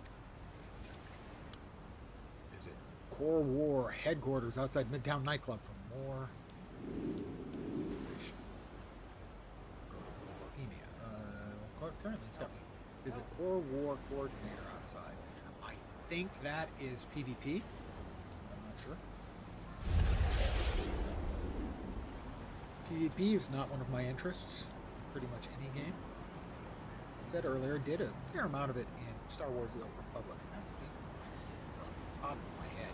Visit Core War headquarters outside Midtown Nightclub for more information. Bohemia. Currently it's got me. Visit Core War coordinator outside. I think that is PvP. I'm not sure. PvP is not one of my interests in pretty much any game. I said earlier, did a fair amount of it in Star Wars The Old Republic, and that's the top of my head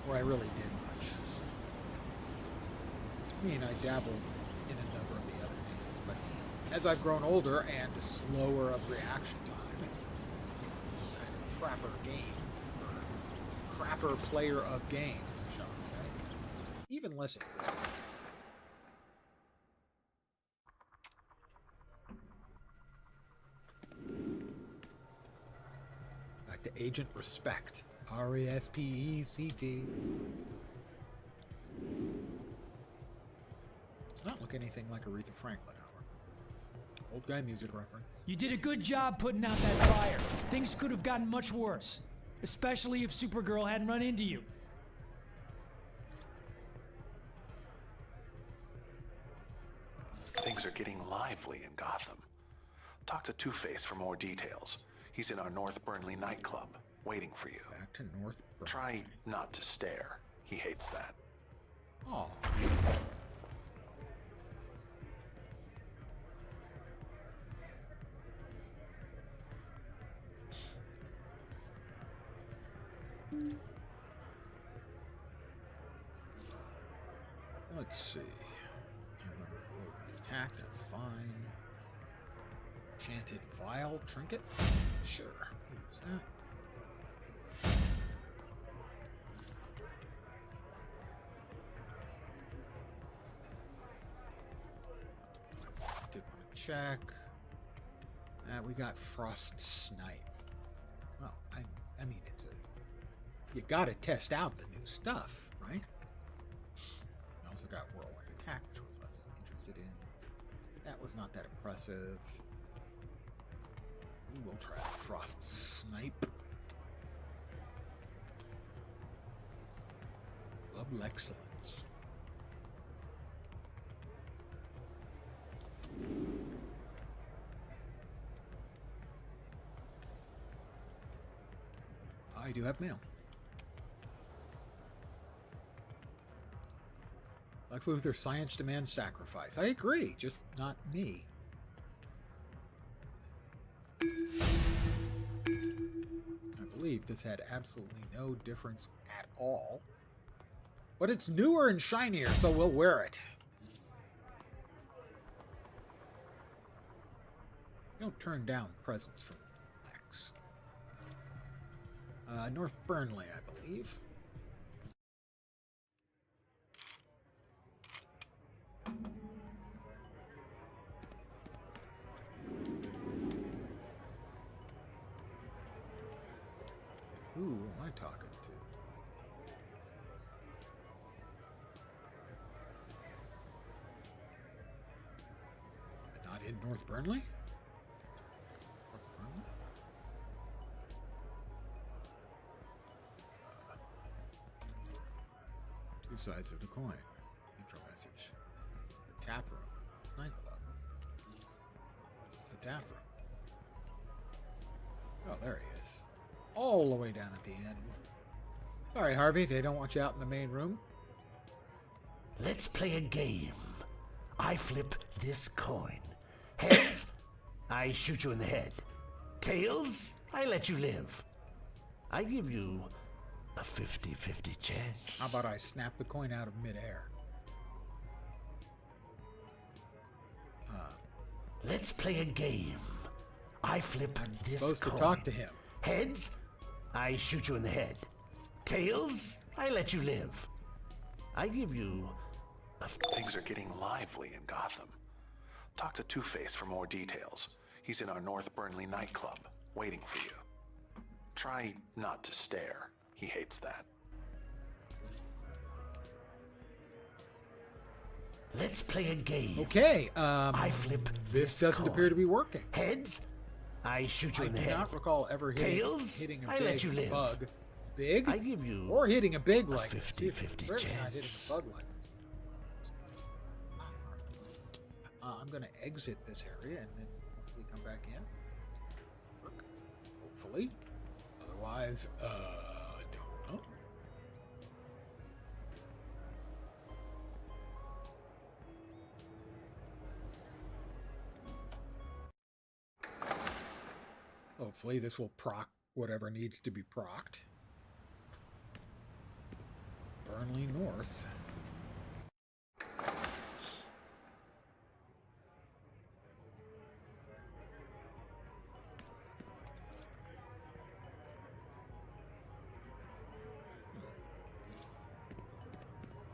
where I really did much. I mean, I dabbled in a number of the other games, but as I've grown older and slower of reaction time, kind of a crapper game, or crapper player of games, shall we say, even less interesting. To Agent Respect. R-E-S-P-E-C-T. Does not look anything like Aretha Franklin, however. Old guy music reference. You did a good job putting out that fire. Things could have gotten much worse. Especially if Supergirl hadn't run into you. Things are getting lively in Gotham. Talk to Two-Face for more details. He's in our North Burnley nightclub, waiting for you. Back to North Burnley. Try not to stare. He hates that. Oh. Let's see. Attack, that's fine. Enchanted Vial Trinket? Sure, use that. Did want to check. We got Frost Snipe. Well, I mean, it's a... You gotta test out the new stuff, right? We also got Whirlwind Attack, which was less interested in. That was not that impressive. We'll try Frost Snipe. Club Excellence. I do have mail. Lex Luthor, science demands sacrifice. I agree, just not me. I believe this had absolutely no difference at all. But it's newer and shinier, so we'll wear it. You don't turn down presents from Lex. North Burnley, I believe. Who am I talking to? Not in North Burnley? North Burnley? Two sides of the coin. Intro message. The tap room. Nightclub. This is the tap room. Oh, there he is. All the way down at the end. Sorry, Harvey, they don't want you out in the main room. Let's play a game. I flip this coin. Heads, I shoot you in the head. Tails, I let you live. I give you a 50-50 chance. How about I snap the coin out of midair? Let's play a game. I flip I'm this supposed coin. to talk to him. Heads, I shoot you in the head. Tails, I let you live. I give you a... Things are getting lively in Gotham. Talk to Two-Face for more details. He's in our North Burnley nightclub, waiting for you. Try not to stare. He hates that. Let's play a game. Okay, I flip this doesn't appear to be working. Heads, I shoot you I in the do head. not recall ever Tails, hitting a I let you big live. bug. Big? I give you or hitting a big a like this. 50-50 Certainly not hitting chance. a bug like this. I'm going to exit this area and then hopefully come back in. Hopefully. Otherwise, I don't know. Hopefully this will proc whatever needs to be procced. Burnley North.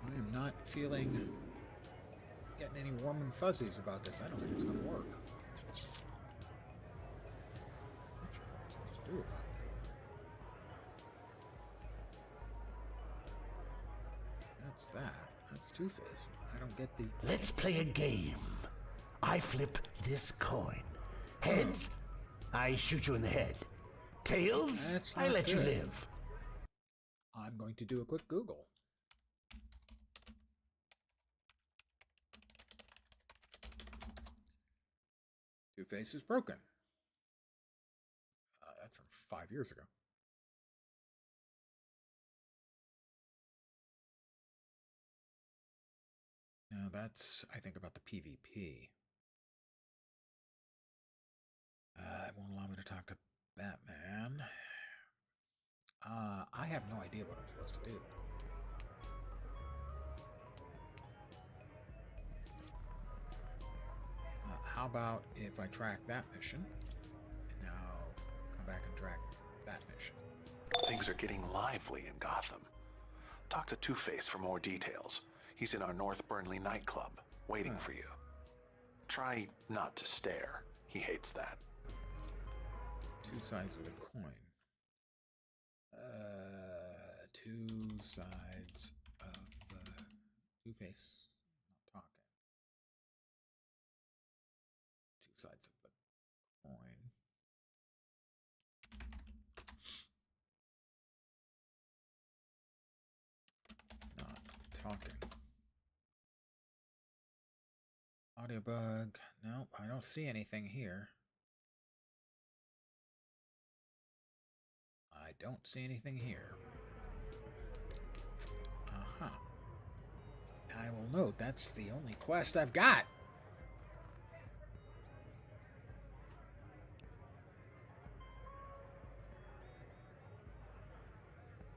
I am not getting any warm and fuzzies about this. I don't think it's going to work. Not sure what I'm supposed to do about it. That's that. That's Two-Face. I don't get the... Let's play a game. I flip this coin. Heads, I shoot you in the head. Tails, That's I not let you good. live. I'm going to do a quick Google. Two-Face is broken. That's from 5 years ago. Now that's, I think, about the PvP. It won't allow me to talk to Batman. I have no idea what I'm supposed to do. How about if I track that mission, and now come back and track that mission? Things are getting lively in Gotham. Talk to Two-Face for more details. He's in our North Burnley nightclub, waiting for you. Try not to stare. He hates that. Two sides of the coin. Two sides of the Two-Face. Not talking. Two sides of the coin. Not talking. Audio bug. Nope, I don't see anything here. I don't see anything here. Uh-huh. I will note that's the only quest I've got.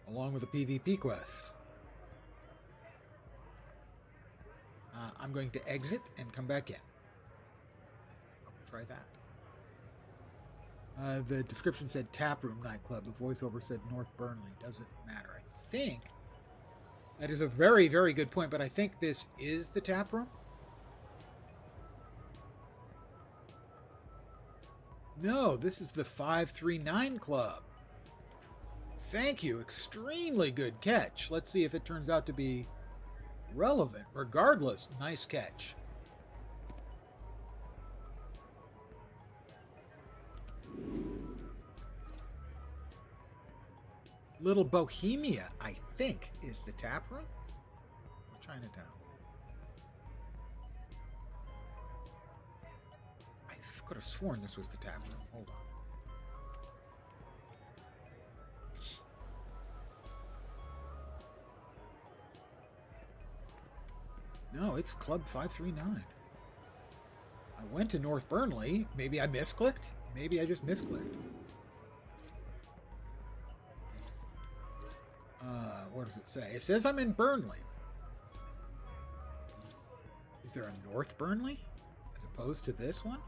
Along with the PvP quest. I'm going to exit and come back in. I'll try that. The description said Taproom Nightclub. The voiceover said North Burnley. Doesn't matter. I think that is a very, very good point, but I think this is the Taproom. No, this is the 539 Club. Thank you. Extremely good catch. Let's see if it turns out to be relevant. Regardless, nice catch. Little Bohemia, I think, is the tap room. Or Chinatown. I could have sworn this was the tap room. Hold on. No, it's Club 539. I went to North Burnley. Maybe I misclicked? Maybe I just misclicked. What does it say? It says I'm in Burnley. Is there a North Burnley as opposed to this one?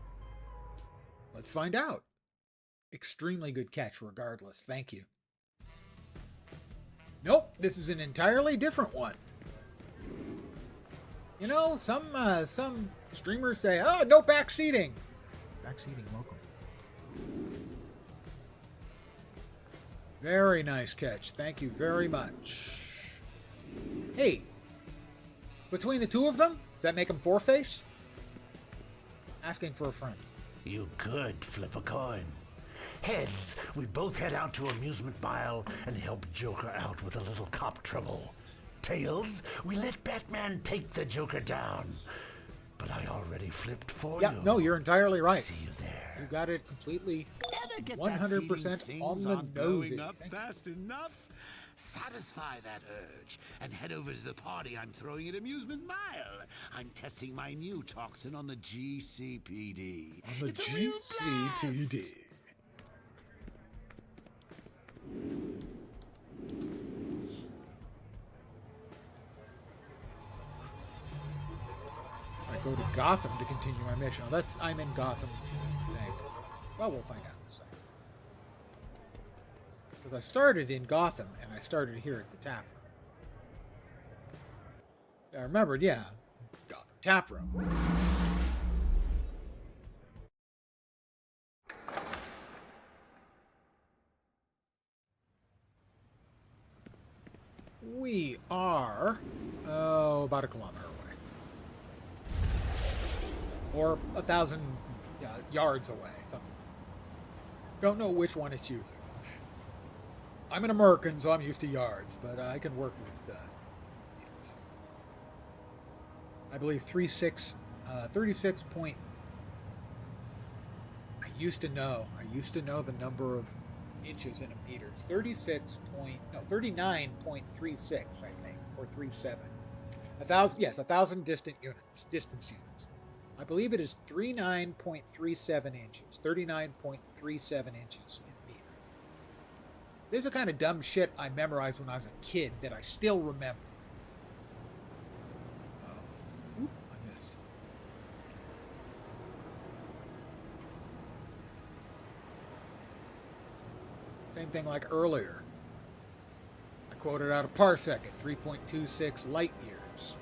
Let's find out. Extremely good catch regardless. Thank you. Nope, this is an entirely different one. You know, some streamers say, oh, no backseating. Backseating welcome. Very nice catch. Thank you very much. Hey, between the two of them, does that make them four-face? Asking for a friend. You could flip a coin. Heads, we both head out to Amusement Mile and help Joker out with a little cop trouble. Tails, we let Batman take the Joker down. But I already flipped for you. Yeah, no, you're entirely right. See you there. You got it completely Ever get 100% that feeling on things the aren't nosy. blowing up fast enough? Satisfy that urge and head over to the party I'm throwing at Amusement Mile. I'm testing my new toxin on the GCPD. On the It's a real GCPD. blast. I go to Gotham to continue my mission. Oh, I'm in Gotham, I think. Well, we'll find out in a second. Because I started in Gotham, and I started here at the tap room. I remembered, yeah. Gotham tap room. We are, about a kilometer away. Or 1,000 yards away, something. Don't know which one it's using. I'm an American, so I'm used to yards, but I can work with meters. I believe 36 point. I used to know the number of inches in a meter. It's 39.36, I think, or 37. 1,000 distance units. I believe it is 39.37 inches. 39.37 inches in a meter. This is the kind of dumb shit I memorized when I was a kid that I still remember. Oh, I missed. Same thing like earlier. I quoted out a parsec at 3.26 light years.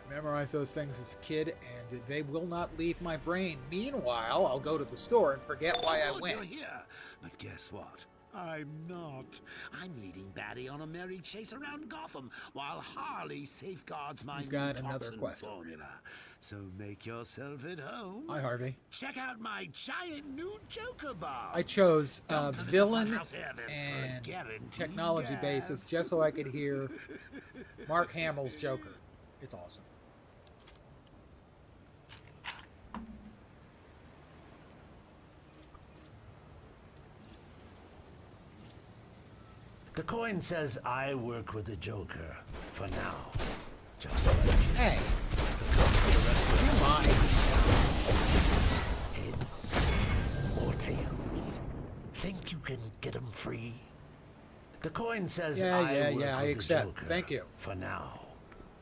I memorized those things as a kid, and they will not leave my brain. Meanwhile, I'll go to the store and forget why I went. You're here, but guess what? I'm not. I'm leading Batty on a merry chase around Gotham while Harley safeguards my You've got new another toxin quest over formula. So make yourself at home. Hi, Harvey. Check out my giant new Joker bar. I chose Dump to the villain funhouse heaven for a and guaranteed technology gas. basis just so I could hear Mark Hamill's Joker. It's awesome. The coin says I work with the Joker for now. Just like you. Hey. Heads or tails. Think you can get them free? The coin says I work with I the accept. Joker Thank you. for now.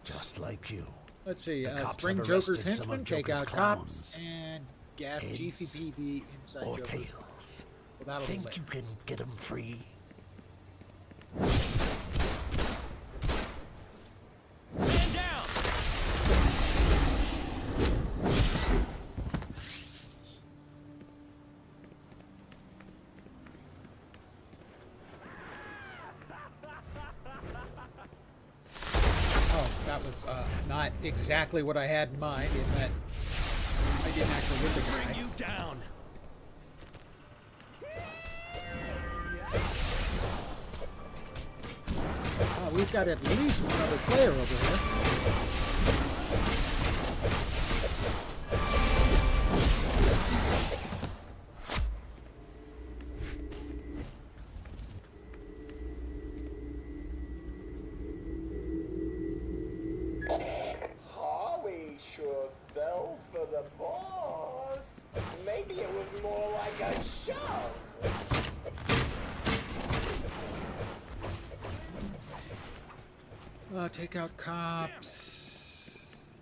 Just like you. Let's see. The cops Spring have Joker's arrested some henchmen, of take Joker's out clones. cops, and gas Heads GCPD inside or Joker's tails. office. Well, that'll be Think later. you can get them free? Man down! Oh, that was not exactly what I had in mind, in that I didn't actually hit the guy. Bring you down! We've got at least one other player over here. Harley sure fell for the boss. Maybe it was more like a shove. Take out cops.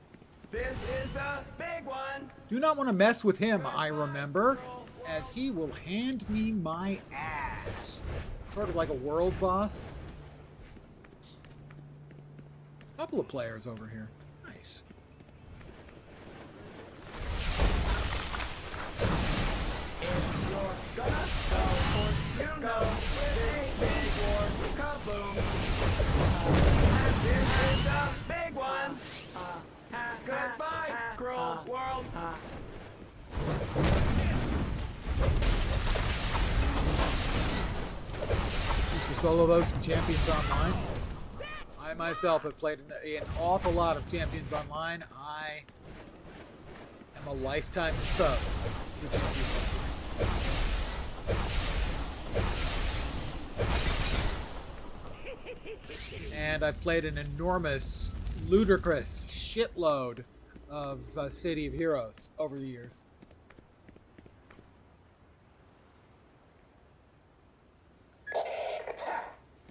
This is the big one. Do not want to mess with him, I remember, as he will hand me my ass. Sort of like a world boss. Couple of players over here. Nice. If you're gonna go for go. Big war, kaboom. This is the big one. Goodbye, cruel world. Used to solo those in Champions Online. I myself have played an awful lot of Champions Online. I am a lifetime sub to Champions Online. And I've played an enormous, ludicrous shitload of City of Heroes over the years.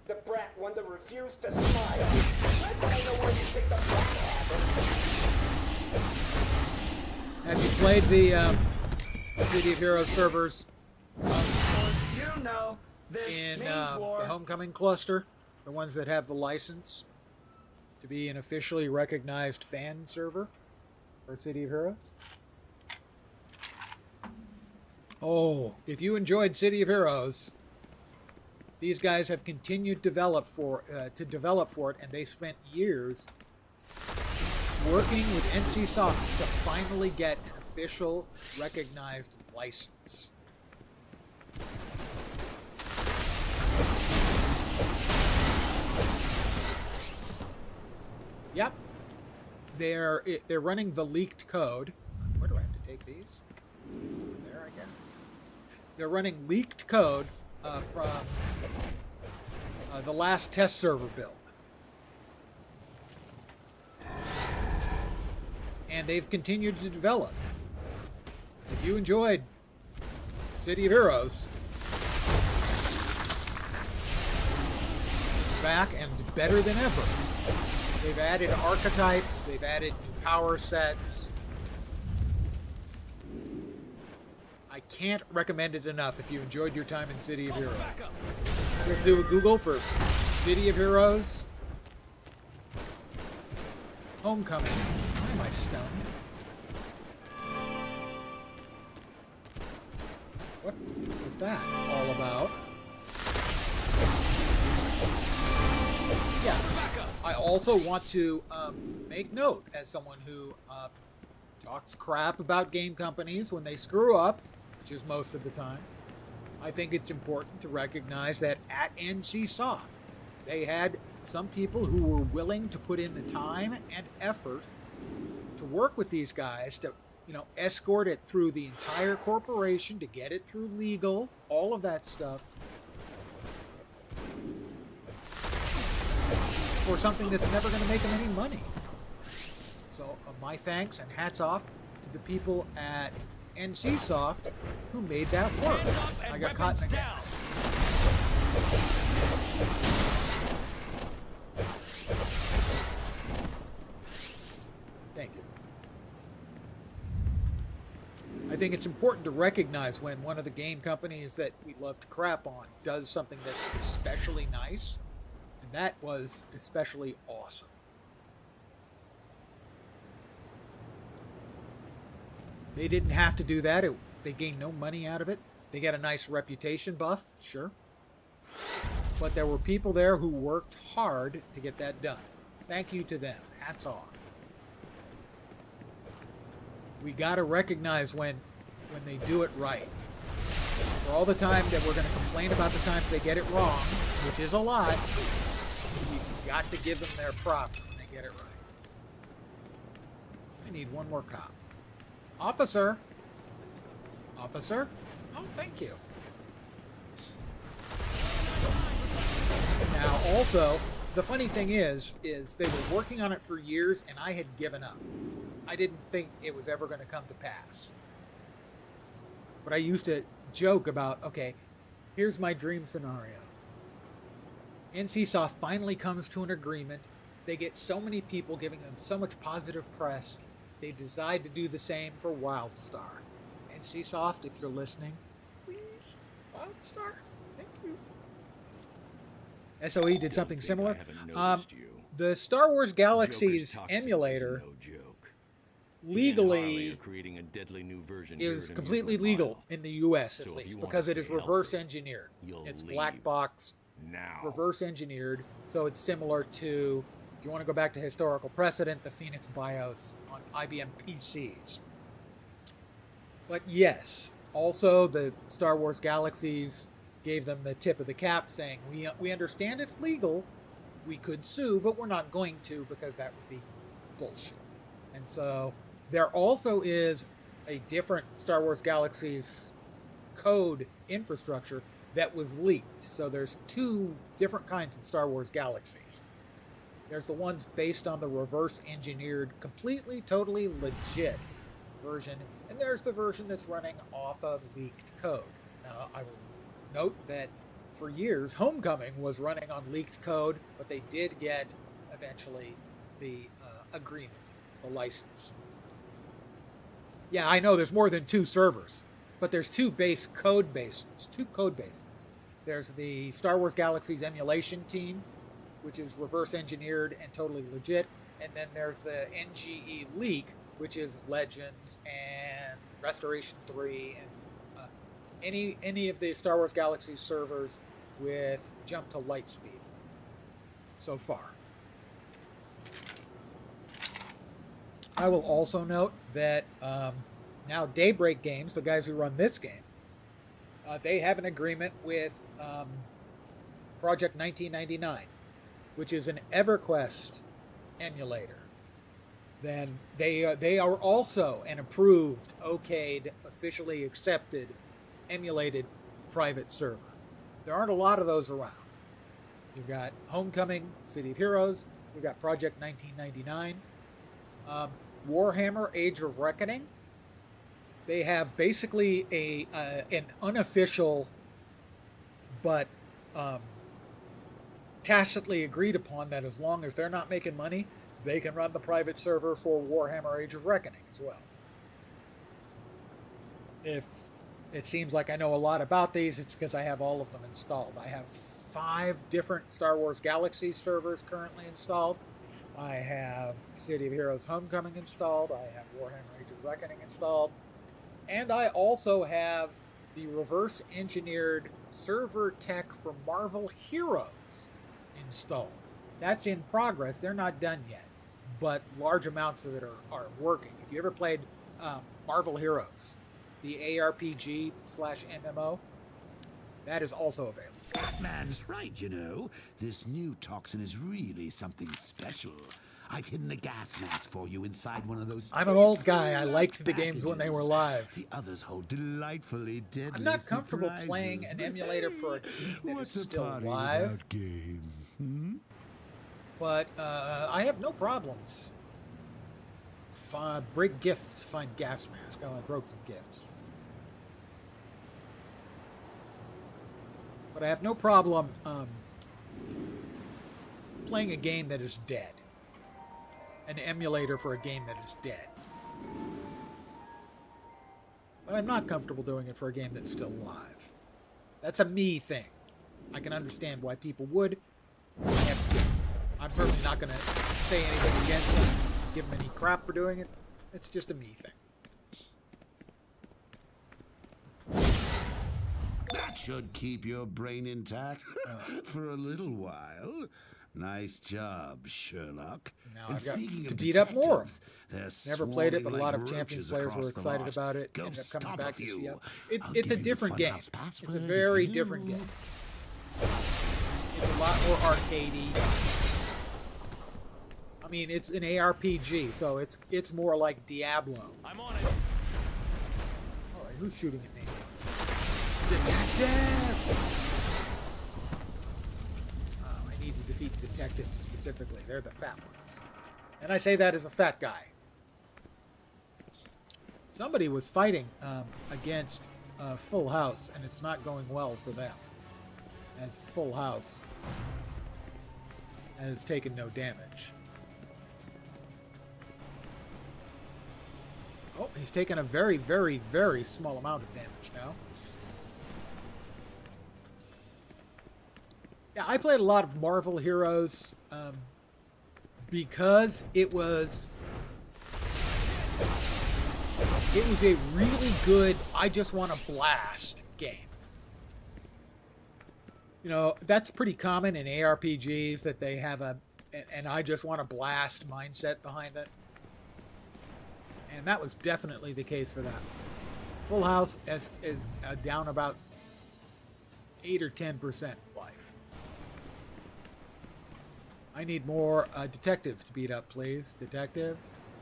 The brat wonder refused to smile. I don't know where you picked up that habit. Have you played the City of Heroes servers You know, this in means the war. Homecoming cluster? The ones that have the license to be an officially recognized fan server for City of Heroes? Oh, if you enjoyed City of Heroes, these guys have continued to develop for it, and they spent years working with NCSoft to finally get an official, recognized license. Yep, they're running the leaked code. Where do I have to take these? Over there, I guess. They're running leaked code from the last test server build. And they've continued to develop. If you enjoyed City of Heroes, it's back and better than ever. They've added archetypes, they've added new power sets. I can't recommend it enough if you enjoyed your time in City of Heroes. Just do a Google for City of Heroes Homecoming. Why am I stunned? What was that all about? Yeah. I also want to make note, as someone who talks crap about game companies when they screw up, which is most of the time, I think it's important to recognize that at NCSoft, they had some people who were willing to put in the time and effort to work with these guys to, escort it through the entire corporation, to get it through legal, all of that stuff, for something that's never going to make them any money. So my thanks and hats off to the people at NCSoft who made that work. I got caught in the gas. Thank you. I think it's important to recognize when one of the game companies that we love to crap on does something that's especially nice. And that was especially awesome. They didn't have to do that. They gained no money out of it. They got a nice reputation buff, sure. But there were people there who worked hard to get that done. Thank you to them. Hats off. We got to recognize when they do it right. For all the time that we're going to complain about the times they get it wrong, which is a lot, we've got to give them their props when they get it right. I need one more cop. Officer? Officer? Oh, thank you. Now, also, the funny thing is they were working on it for years, and I had given up. I didn't think it was ever going to come to pass. But I used to joke about, okay, here's my dream scenario. NCSoft finally comes to an agreement. They get so many people giving them so much positive press. They decide to do the same for WildStar. NCSoft, if you're listening, please, WildStar, thank you. SOE did something similar. The Star Wars Galaxies emulator legally You're creating a deadly new version is here at completely Amusement legal Mile. in the U.S. at So if least you want because to it is stay reverse healthy, engineered. you'll It's leave black box, now. reverse engineered, so it's similar to, if you want to go back to historical precedent, the Phoenix BIOS on IBM PCs. But yes, also the Star Wars Galaxies gave them the tip of the cap saying, we understand it's legal, we could sue, but we're not going to because that would be bullshit. And so there also is a different Star Wars Galaxies code infrastructure that was leaked. So there's two different kinds of Star Wars Galaxies. There's the ones based on the reverse engineered, completely, totally legit version, and there's the version that's running off of leaked code. Now, I will note that for years, Homecoming was running on leaked code, but they did get, eventually, the agreement, the license. Yeah, I know there's more than 2 servers, but there's 2 code bases. There's the Star Wars Galaxies emulation team, which is reverse engineered and totally legit, and then there's the NGE leak, which is Legends and Restoration 3 and any of the Star Wars Galaxy servers with jump to light speed so far. I will also note that now Daybreak Games, the guys who run this game, they have an agreement with Project 1999, which is an EverQuest emulator. Then they are also an approved, okayed, officially accepted, emulated private server. There aren't a lot of those around. You've got Homecoming, City of Heroes. You've got Project 1999. Warhammer Age of Reckoning. They have basically an unofficial but tacitly agreed upon that as long as they're not making money, they can run the private server for Warhammer Age of Reckoning as well. If it seems like I know a lot about these, it's because I have all of them installed. I have 5 different Star Wars Galaxy servers currently installed. I have City of Heroes Homecoming installed. I have Warhammer Age of Reckoning installed. And I also have the reverse engineered server tech for Marvel Heroes installed. That's in progress. They're not done yet, but large amounts of it are working. If you ever played Marvel Heroes, the ARPG/MMO, that is also available. Batman's right, you know. This new toxin is really something special. I've hidden a gas mask for you inside one of those. I'm an old guy. I liked the games when they were live. The others hold delightfully deadly I'm not comfortable surprises. playing an emulator for a game that What's is a still party live. without game? Hmm? But I have no problems. Break gifts, find gas mask. Oh, I broke some gifts. But I have no problem playing a game that is dead. An emulator for a game that is dead. But I'm not comfortable doing it for a game that's still live. That's a me thing. I can understand why people would. I'm certainly not going to say anything against them, give them any crap for doing it. It's just a me thing. That should keep your brain intact for a little while. Nice job, Sherlock. Now And I've got speaking to of beat up more of detectives, them. they're Never played it, swarming but a lot of like Champions roaches players were across the excited lot. about it. Go Ended up coming stomp back a to few. see I'll it's give a you the different game. funhouse password It's a if very you different do. game. It's a lot more arcadey. I mean, it's an ARPG, so it's more like Diablo. I'm on it. All right, who's shooting at me? Detective! Oh, I need to defeat detectives specifically. They're the fat ones. And I say that as a fat guy. Somebody was fighting against Full House, and it's not going well for them. As Full House has taken no damage. Oh, he's taken a very, very, very small amount of damage now. Yeah, I played a lot of Marvel Heroes because it was It was a really good, I just want to blast game. You know, that's pretty common in ARPGs that they have an I just want to blast mindset behind it. And that was definitely the case for that. Full House is down about 8 or 10% life. I need more detectives to beat up, please. Detectives.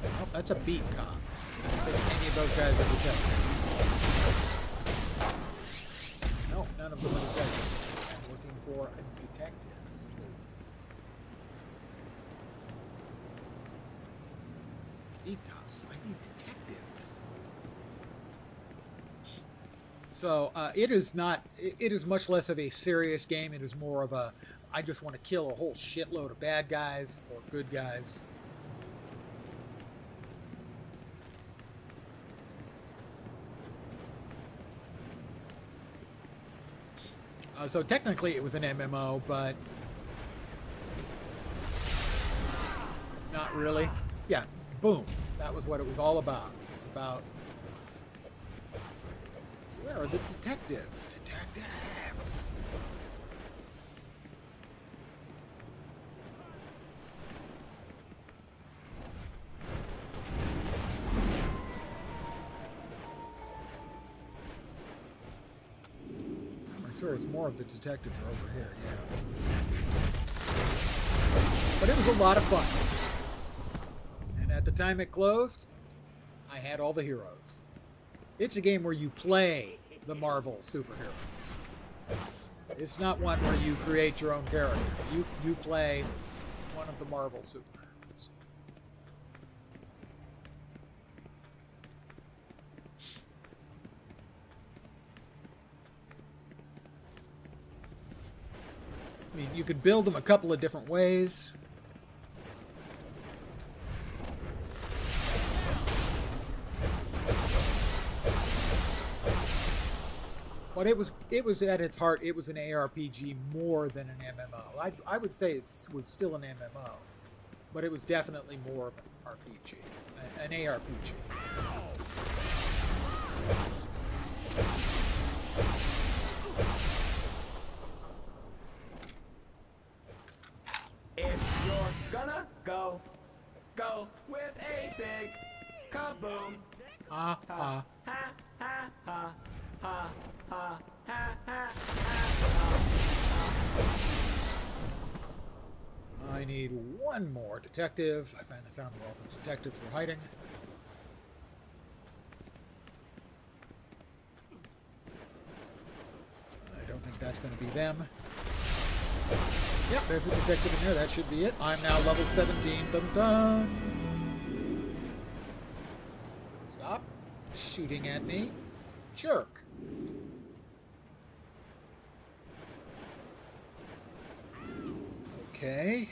Oh, that's a beat cop. I don't think any of those guys are detectives. No, none of them are detectives. I'm looking for detectives, please. Beat cops. I need detectives. So it is not. It is much less of a serious game. It is more of a. I just want to kill a whole shitload of bad guys or good guys. So technically it was an MMO, but not really. Yeah, boom. That was what it was all about. It was about, where are the detectives? Detectives. Sure, it's more of the detectives are over here, yeah. But it was a lot of fun. And at the time it closed, I had all the heroes. It's a game where you play the Marvel superheroes. It's not one where you create your own character. You play one of the Marvel superheroes. I mean, you could build them a couple of different ways. But it was at its heart, it was an ARPG more than an MMO. I would say it was still an MMO, but it was definitely more of an RPG, an ARPG. If you're gonna go with a big kaboom. Ha ha. Ha ha ha ha ha ha ha. I need one more detective. I finally found where all the detectives were hiding. I don't think that's going to be them. Yep, there's a detective in there. That should be it. I'm now level 17. Dun dun. Stop shooting at me. Jerk. Okay.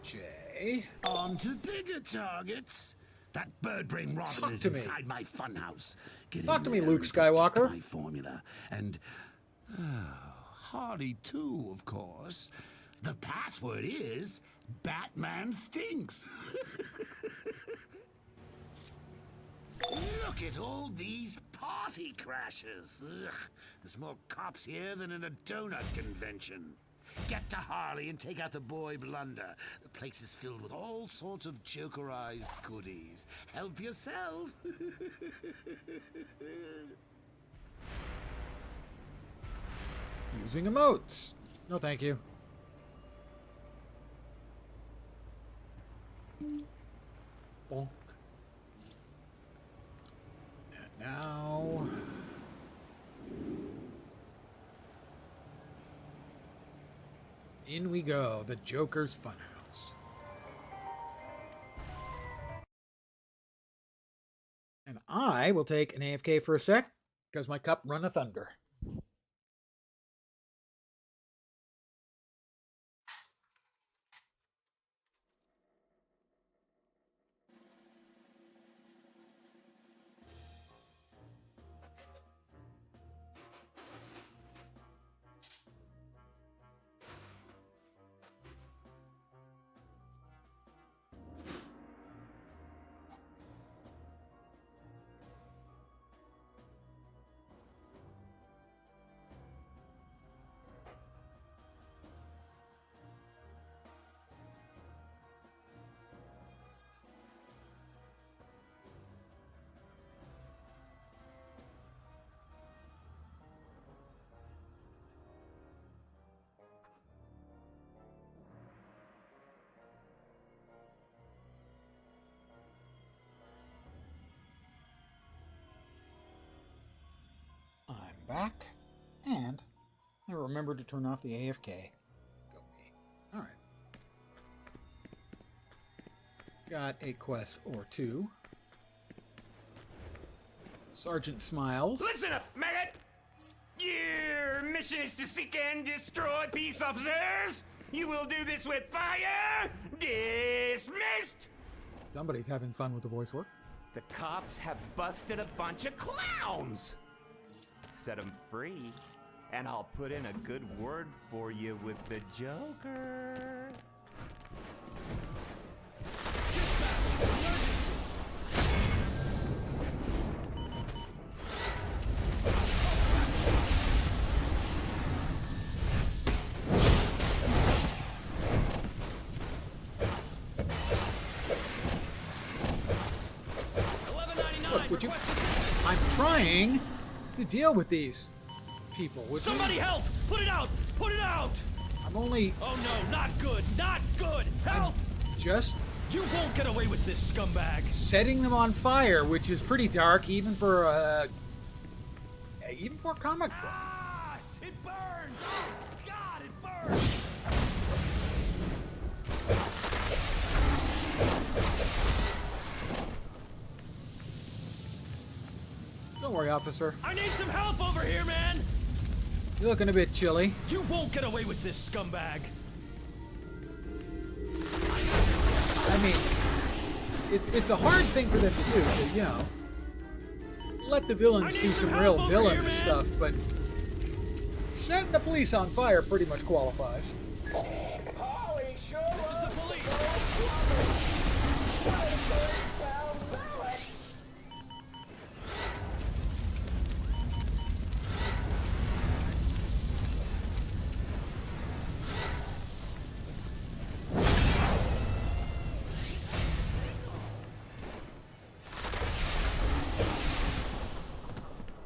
J. On to bigger targets. That bird brain robin is inside my funhouse. Talk to me, Luke Skywalker. My formula and Hardy too, of course. The password is Batman stinks. Look at all these party crashers. Ugh, there's more cops here than in a donut convention. Get to Harley and take out the boy Blunder. The place is filled with all sorts of jokerized goodies. Help yourself. Using emotes. No, thank you. Bonk. And now... in we go, the Joker's Funhouse. And I will take an AFK for a sec, because my cup runneth under. back. And I remembered to turn off the AFK. Go me. Alright. Got a quest or two. Sergeant Smiles. Listen up, maggot! Your mission is to seek and destroy peace officers! You will do this with fire! Dismissed! Somebody's having fun with the voice work. The cops have busted a bunch of clowns! Set them free, and I'll put in a good word for you with the Joker. 1199. Would you? I'm trying to deal with these people. Somebody help! Put it out! Put it out! I'm only. Oh no, not good! Not good! Help! Just. You won't get away with this, scumbag! Setting them on fire, which is pretty dark, even for a comic book. Ah! It burns! Oh God, it burns! Don't worry, officer. I need some help over here, man! You're looking a bit chilly. You won't get away with this, scumbag! I mean, it's a hard thing for them to do, to, you know, let the villains do some real villainous stuff, but setting the police on fire pretty much qualifies. Holly, sure. This is the police!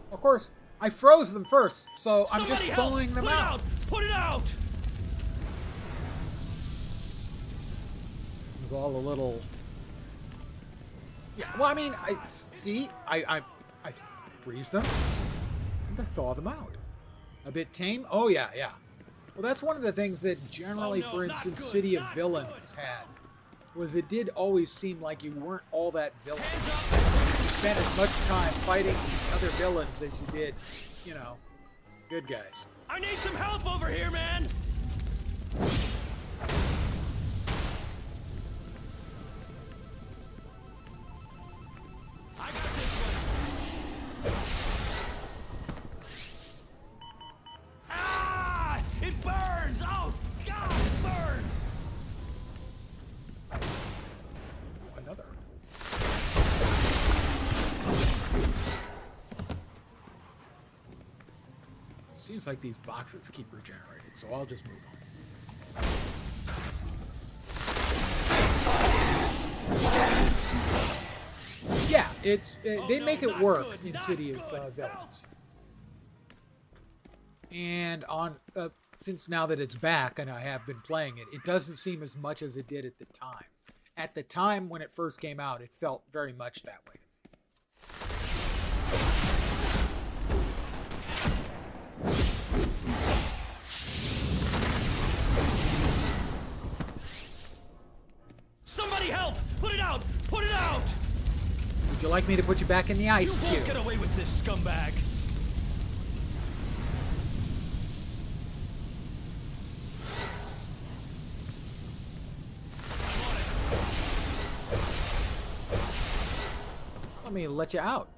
Of course, I froze them first, so I'm Somebody just help! throwing them Put it out. Put it out! It was all a little. Yeah, well, I mean, I freeze them and I thaw them out. A bit tame? Oh yeah, yeah. Well, that's one of the things that generally, for instance, City of Villains had. Was it did always seem like you weren't all that villain. You spent as much time fighting other villains as you did, you know, good guys. I need some help over here, man! I got this one! Ah! It burns! Oh, God, it burns! Another. Seems like these boxes keep regenerating, so I'll just move on. Yeah, it's they make it work in City of Villains. And on since now that it's back and I have been playing it, it doesn't seem as much as it did at the time. At the time when it first came out, it felt very much that way. Somebody help! Put it out! Put it out! Would you like me to put you back in the ice You cube? won't get away with this, scumbag! Let me let you out.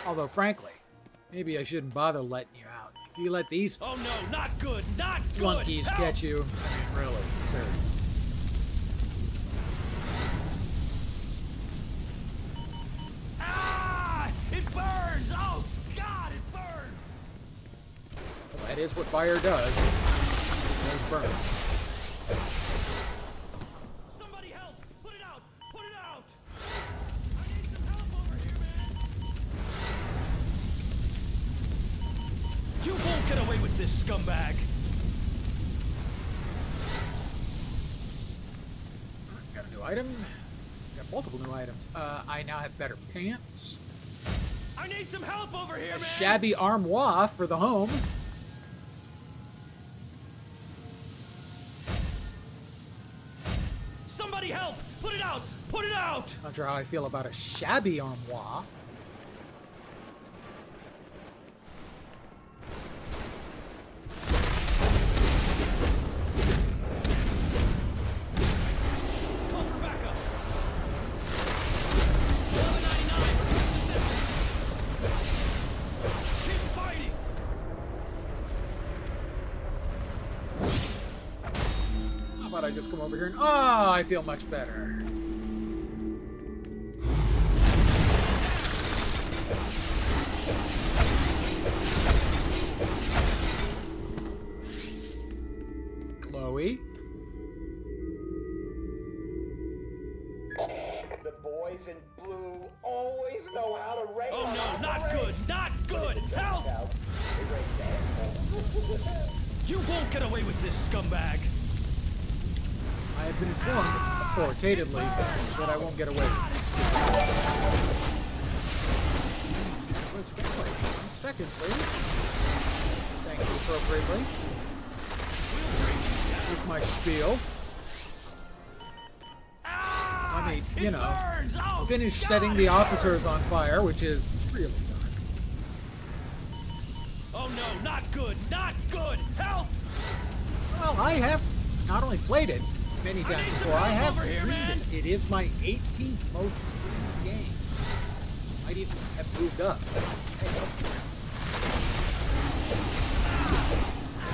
Although, frankly, maybe I shouldn't bother letting you out. If you let these Oh no, not good! Not good! flunkies Help! get you, I mean, really, sir. Ah! It burns! Oh, God, it burns! Well, that is what fire does. It does burn. Somebody help! Put it out! Put it out! I need some help over here, man! You won't get away with this, scumbag! Got a new item. Got multiple new items. I now have better pants. I need some help over here, A man. shabby armoire for the home. Somebody help! Put it out! Put it out! Not sure how I feel about a shabby armoire. Call for backup. 1199. Keep fighting. How about I just come over here and... Oh, I feel much better. Chloe? The boys in blue always know how to rain. Oh no, not good, not good! Help! You won't get away with this, scumbag! I have been informed authoritatively that I won't get away with it. Where's Chloe? 1 second, please. Thank you appropriately. With my spiel. I mean, you know, finish setting the officers on fire, which is really dark. Oh no, not good, not good! Help! Well, I have not only played it many times before, I have over here, streamed man. it. It is my 18th most streamed game. Might even have moved up.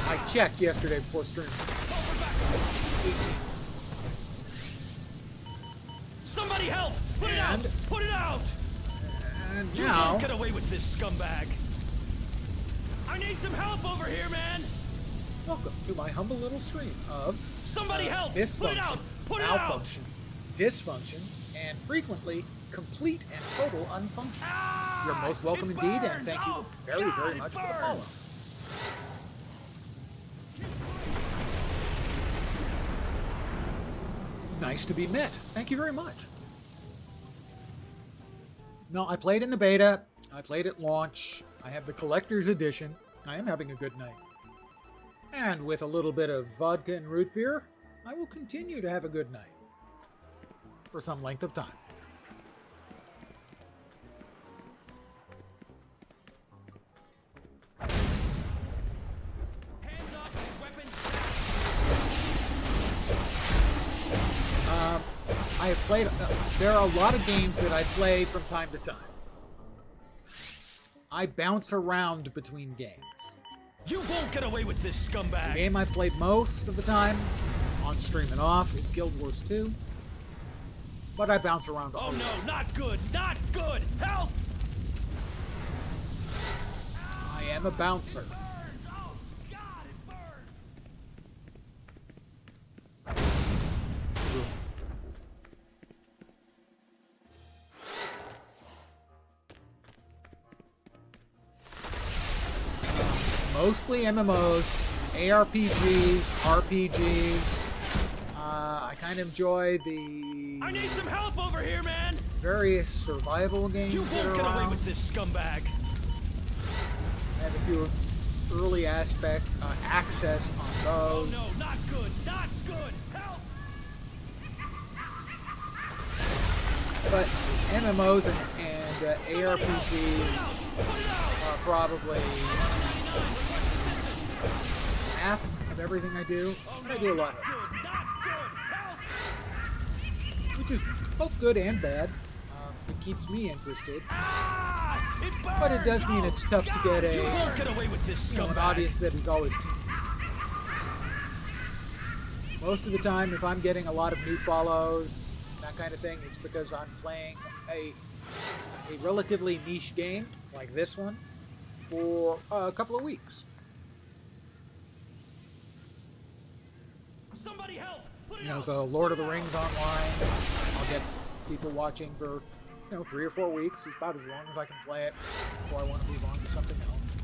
I checked yesterday before streaming. Somebody help! Put it out! Put it out! And You now, won't get away with this, scumbag! I need some help over here, man! welcome to my humble little stream of Somebody help! Dysfunction, Put it out! Put it out! malfunction, dysfunction, and frequently complete and total unfunction. You're most welcome indeed, and thank you very, very much for the follow. Nice to be met. Thank you very much. No, I played in the beta. I played at launch. I have the collector's edition. I am having a good night. And with a little bit of vodka and root beer, I will continue to have a good night. For some length of time. I have played... there are a lot of games that I play from time to time. I bounce around between games. You won't get away with this, scumbag! The game I played most of the time, on stream and off, is Guild Wars 2. But I bounce around a Oh whole lot. no, not good, not good! Help! I am a bouncer. Mostly MMOs, ARPGs, RPGs. I kind of enjoy the... I need some help over here, man! various survival games You that are won't get away around. with this, scumbag! I have a few early access on Oh those. no, not good, not good! Help! But MMOs and ARPGs are probably half of everything I do. And I do a lot of other stuff. Which is both good and bad. It keeps me interested. But it does mean it's tough to get You won't get away with this, an scumbag! audience that is always tuned. Most of the time, if I'm getting a lot of new follows, that kind of thing, it's because I'm playing a relatively niche game, like this one, for a couple of weeks. Somebody help! Put it You know, out! so Lord of the Rings online, I'll get people watching for, 3 or 4 weeks, about as long as I can play it before I want to move on to something else.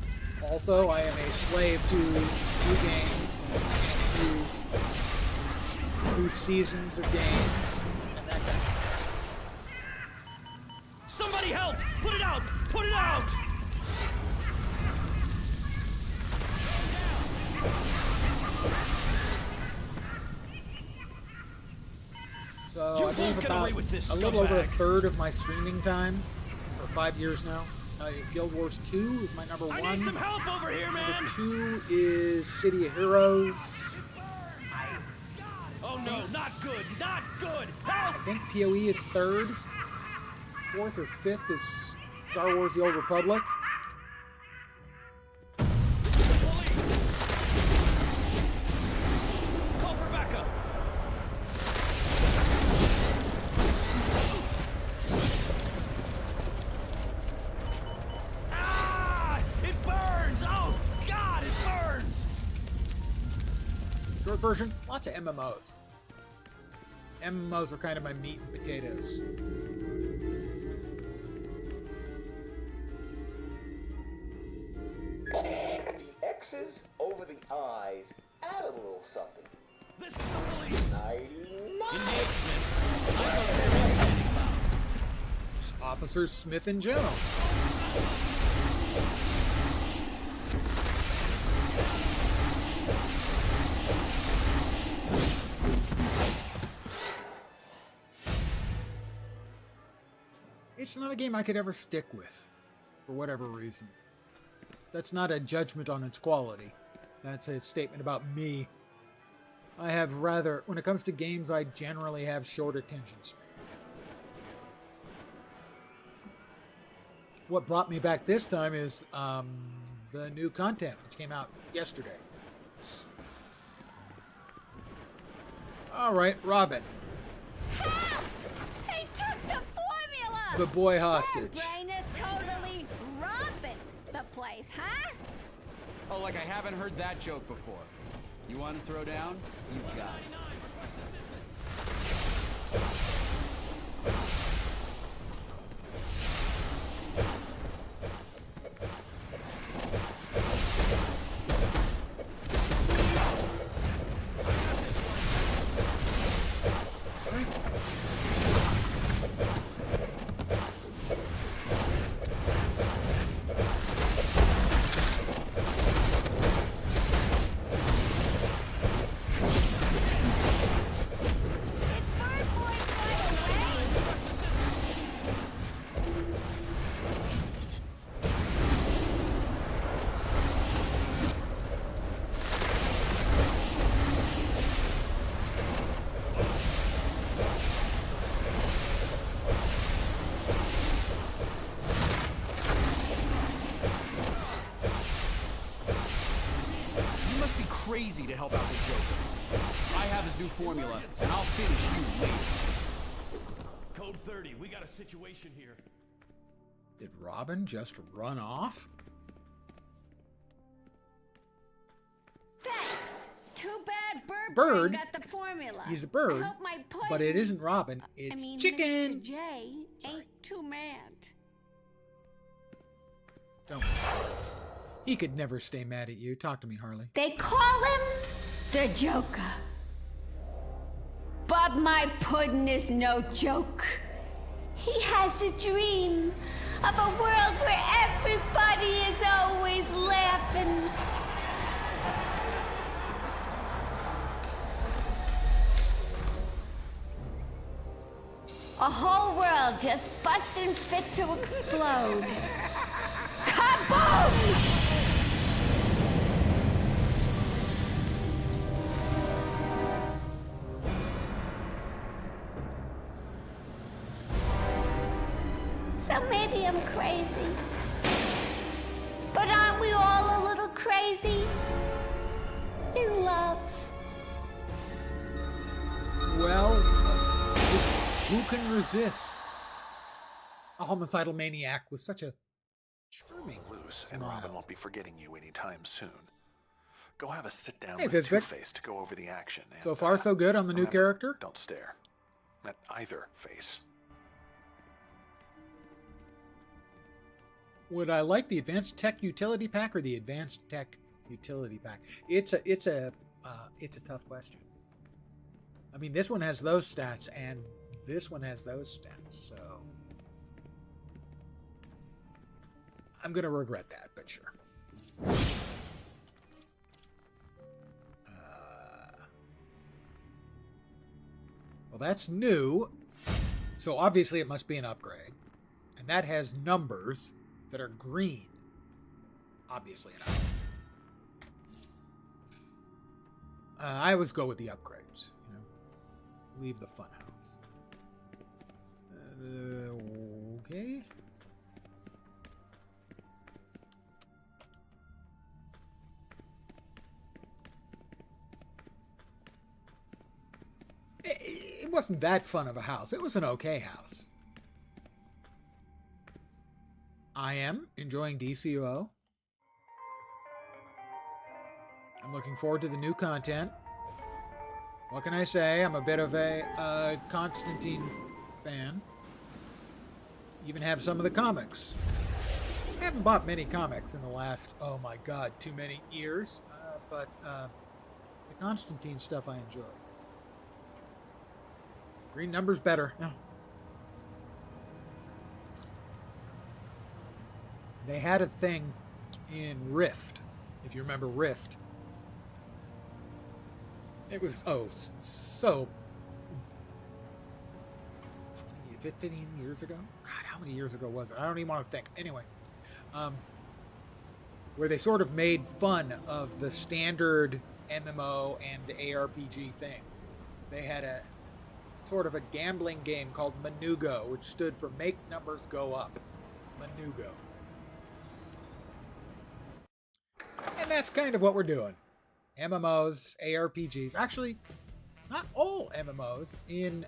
Also, I am a slave to new games and new seasons of games and that kind of Somebody help! Put it out! Put it out! believe get away about with this, a little over a scumbag. third of my streaming time for 5 years now is Guild Wars 2 is my number 1. I need some help over here, man. Number 2 is City of Heroes. Oh no, not good, not good. Help! I think PoE is 3rd. 4th or 5th is Star Wars: The Old Republic. Call for backup. Ah! It burns! Oh God, it burns! Short version, lots of MMOs. MMOs are kind of my meat and potatoes. The X's over the I's add a little something. This is the police. Nighty-night. Officers Smith and Jones. It's not a game I could ever stick with, for whatever reason. That's not a judgment on its quality. That's a statement about me. I have rather, when it comes to games, I generally have short attention span. What brought me back this time is the new content, which came out yesterday. All right, Robin. They took the formula! The boy hostage. Brain is totally robbing the place, huh? Oh, like I haven't heard that joke before. You want to throw down? You got it. Crazy to help out the Joker. I have his new formula, and I'll finish you later. Code 30, we got a situation here. Did Robin just run off? Thanks. Too bad Bird? got the formula. He's a bird, I hope my pudding, but it isn't Robin. It's chicken. Mr. J ain't too mad. Don't. He could never stay mad at you. Talk to me, Harley. They call him the Joker. But my pudding is no joke. He has a dream of a world where everybody is always laughing. A whole world just busting fit to explode. Kaboom! So maybe I'm crazy. But aren't we all a little crazy? In love. Well, who can resist a homicidal maniac with such a charming loose, and Robin won't be forgetting you anytime soon. Go have a sit down Hey, with Fizbit. Two-Face to go over the action. And, So far, so good on the new remember, character. Don't stare at either face. Would I like the Advanced Tech Utility Pack or the Advanced Tech Utility Pack? It's a tough question. I mean, this one has those stats, and this one has those stats, so I'm gonna regret that, but sure. Well, that's new. So obviously it must be an upgrade. And that has numbers that are green. Obviously an upgrade. I always go with the upgrades, you know. Leave the funhouse. Okay. It wasn't that fun of a house. It was an okay house. I am enjoying DCUO. I'm looking forward to the new content. What can I say? I'm a bit of a Constantine fan. Even have some of the comics. I haven't bought many comics in the last, oh my god, too many years. But the Constantine stuff I enjoy. Green number's better. No. They had a thing in Rift, if you remember Rift. It was, so 15 years ago? God, how many years ago was it? I don't even want to think. Anyway, where they sort of made fun of the standard MMO and ARPG thing. They had a sort of a gambling game called Manugo, which stood for Make Numbers Go Up. Manugo. And that's kind of what we're doing. MMOs, ARPGs. Actually, not all MMOs. In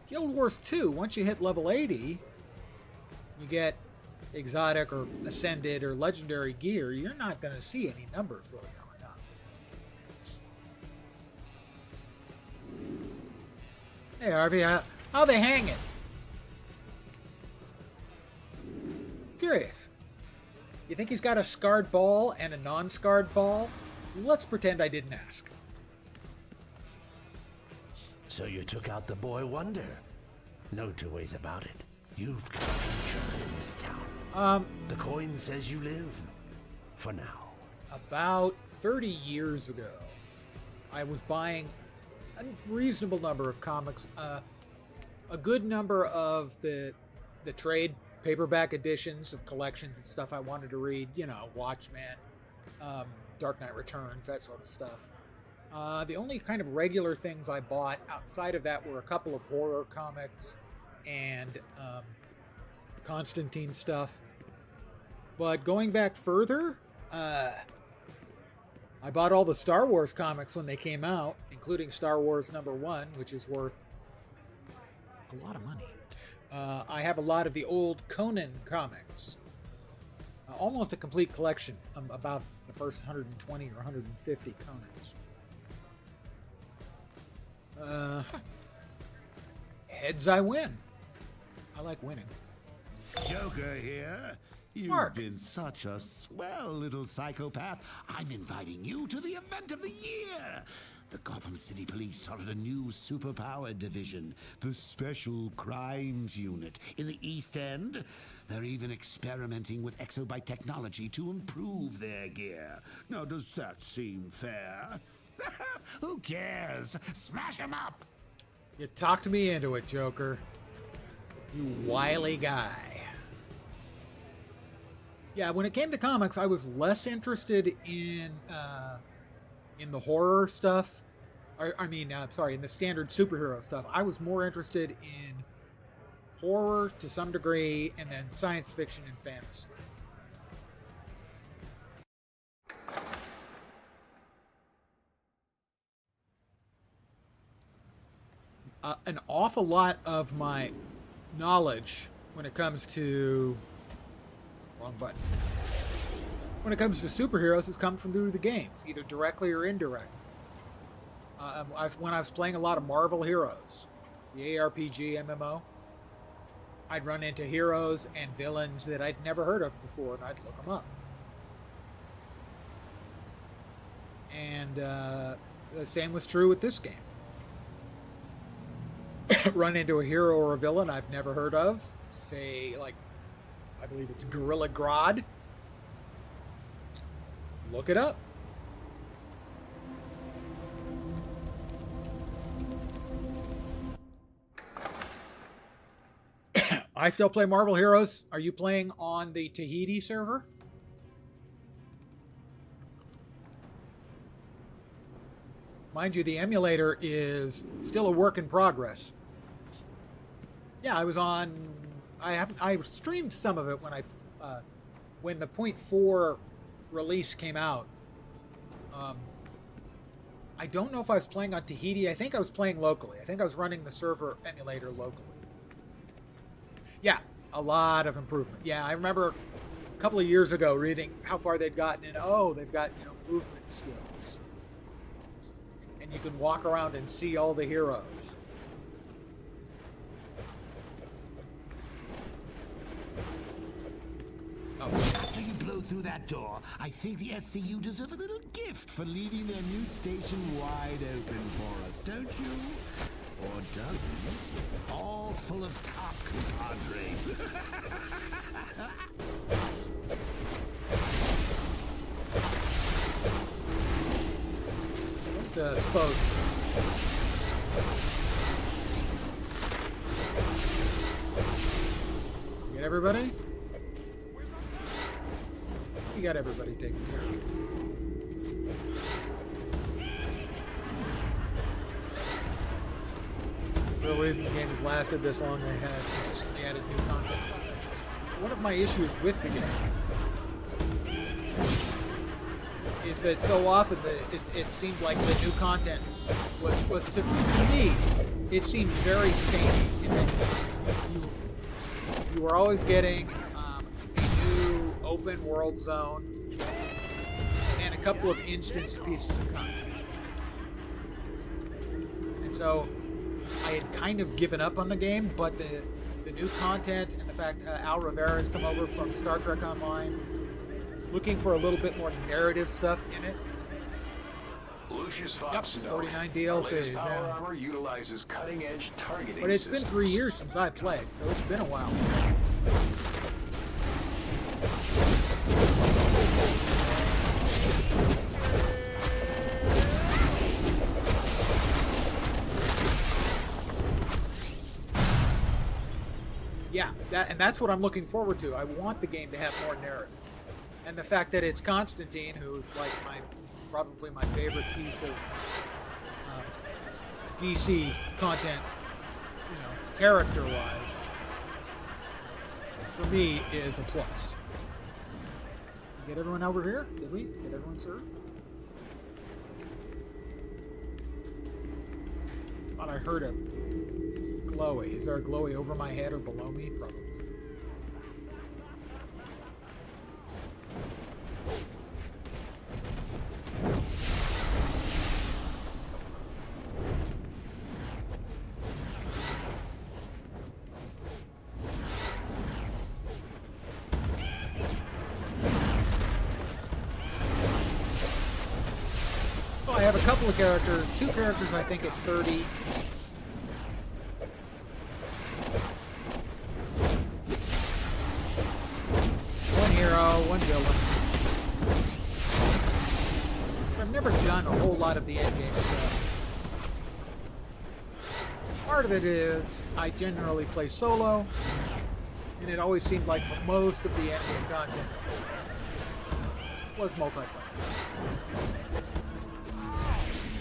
Guild Wars 2, once you hit level 80, you get exotic or ascended or legendary gear. You're not going to see any numbers really going up. Hey, Harvey, how they hanging? Curious. You think he's got a scarred ball and a non-scarred ball? Let's pretend I didn't ask. So you took out the boy wonder. No two ways about it. You've got a future in this town. The coin says you live. For now. About 30 years ago, I was buying a reasonable number of comics. A good number of the trade paperback editions of collections and stuff I wanted to read. You know, Watchmen, Dark Knight Returns, that sort of stuff. The only kind of regular things I bought outside of that were a couple of horror comics and Constantine stuff. But going back further, I bought all the Star Wars comics when they came out, including Star Wars #1, which is worth a lot of money. I have a lot of the old Conan comics. Almost a complete collection, about the first 120 or 150 Conans. Heads I win. I like winning. Joker here. You've been such a swell little psychopath. I'm inviting you to the event of the year. The Gotham City Police started a new superpowered division, the Special Crimes Unit, in the East End. They're even experimenting with exobyte technology to improve their gear. Now, does that seem fair? Who cares? Smash 'em up! You talked me into it, Joker. You wily guy. Yeah, when it came to comics, I was less interested in the horror stuff. In the standard superhero stuff. I was more interested in horror to some degree, and then science fiction and fantasy. An awful lot of my knowledge when it comes to wrong button. When it comes to superheroes, has come from through the games, either directly or indirectly. When I was playing a lot of Marvel Heroes, the ARPG MMO, I'd run into heroes and villains that I'd never heard of before, and I'd look them up. And the same was true with this game. Run into a hero or a villain I've never heard of, say, like, I believe it's Gorilla Grodd. Look it up. I still play Marvel Heroes. Are you playing on the Tahiti server? Mind you, the emulator is still a work in progress. Yeah, I was on. I streamed some of it when the .4 release came out. I don't know if I was playing on Tahiti. I think I was playing locally. I think I was running the server emulator locally. Yeah, a lot of improvement. Yeah, I remember a couple of years ago reading how far they'd gotten, and oh, they've got movement skills, and you can walk around and see all the heroes. After you blow through that door, I think the SCU deserve a little gift for leaving their new station wide open for us, don't you? Or dozens, all full of cop compadres. I suppose. Get everybody? You got everybody taken care of. The real reason the game has lasted this long, they have consistently added new content. One of my issues with the game is that so often it seemed like the new content was to me, it seemed very samey. In that you were always getting open world zone and a couple of instanced pieces of content. And so I had kind of given up on the game, but the new content and the fact Al Rivera has come over from Star Trek Online looking for a little bit more narrative stuff in it. Lucius Fox, yep, 49 DLCs. Power armor utilizes cutting-edge targeting. But it's been 3 years since I played, so it's been a while. Yeah, that's what I'm looking forward to. I want the game to have more narrative. And the fact that it's Constantine, who's like probably my favorite piece of DC content, character-wise, for me is a plus. Get everyone over here? Did we? Get everyone served? Thought I heard a glowy. Is there a glowy over my head or below me? Probably. I have a couple of characters, 2 characters I think at 30. One hero, one villain. I've never done a whole lot of the endgame stuff. Part of it is I generally play solo, and it always seemed like most of the endgame content was multiplayer.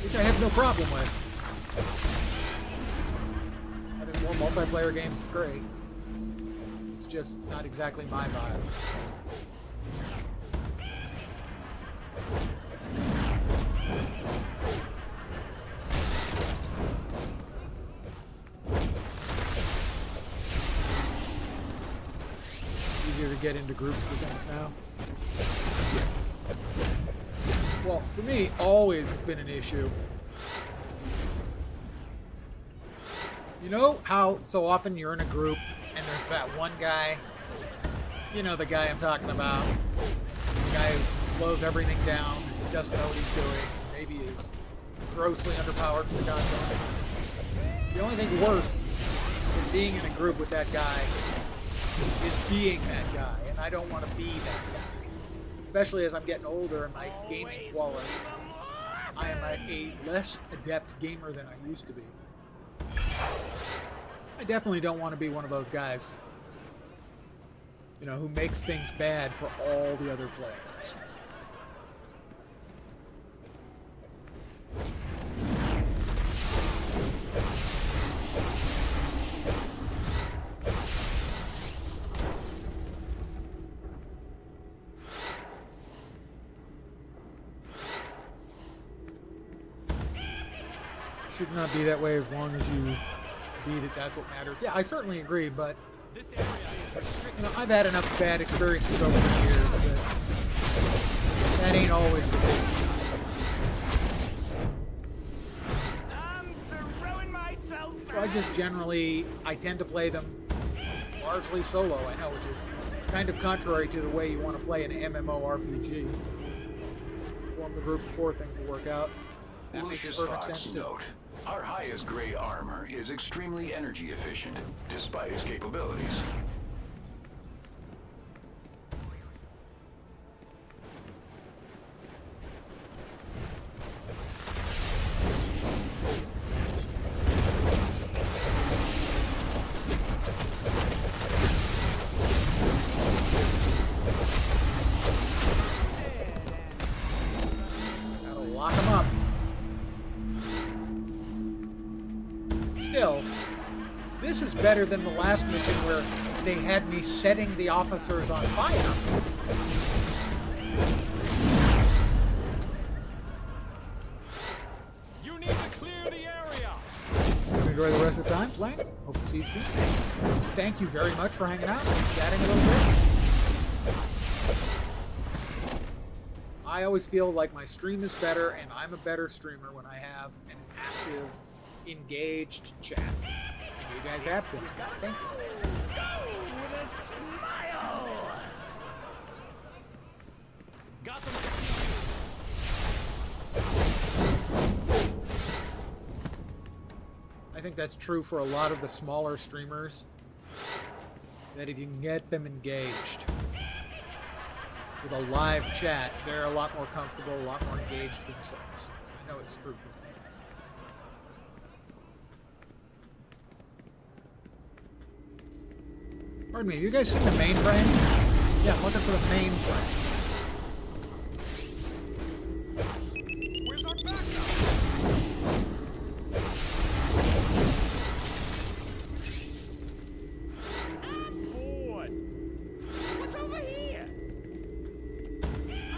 Which I have no problem with. Having more multiplayer games is great. It's just not exactly my vibe. Easier to get into groups for things now. Well, for me, always has been an issue. You know how so often you're in a group and there's that one guy, the guy I'm talking about, the guy who slows everything down, who doesn't know what he's doing, maybe is grossly underpowered for the content. The only thing worse than being in a group with that guy is being that guy, and I don't want to be that guy. Especially as I'm getting older and my gaming quality, I am a less adept gamer than I used to be. I definitely don't want to be one of those guys you know, who makes things bad for all the other players. Should not be that way as long as you beat it. That's what matters. Yeah, I certainly agree, but you know, I've had enough bad experiences over the years that ain't always the case. I just generally, I tend to play them largely solo, I know, which is kind of contrary to the way you want to play an MMORPG. Form the group before things will work out. That makes perfect sense too. Note. Our highest grade armor is extremely energy efficient, despite its capabilities. Gotta lock them up. Still, this is better than the last mission where they had me setting the officers on fire. You need to clear the area. Enjoy the rest of the time playing. Hope to see you soon. Thank you very much for hanging out and chatting a little bit. I always feel like my stream is better and I'm a better streamer when I have an active, engaged chat. And you guys have been. Thank you. Go with a smile! Got them. I think that's true for a lot of the smaller streamers, that if you can get them engaged with a live chat, they're a lot more comfortable, a lot more engaged themselves. I know it's true for me. Pardon me, have you guys seen the mainframe? Yeah, I'm looking for the mainframe. Where's our backup? What's over here?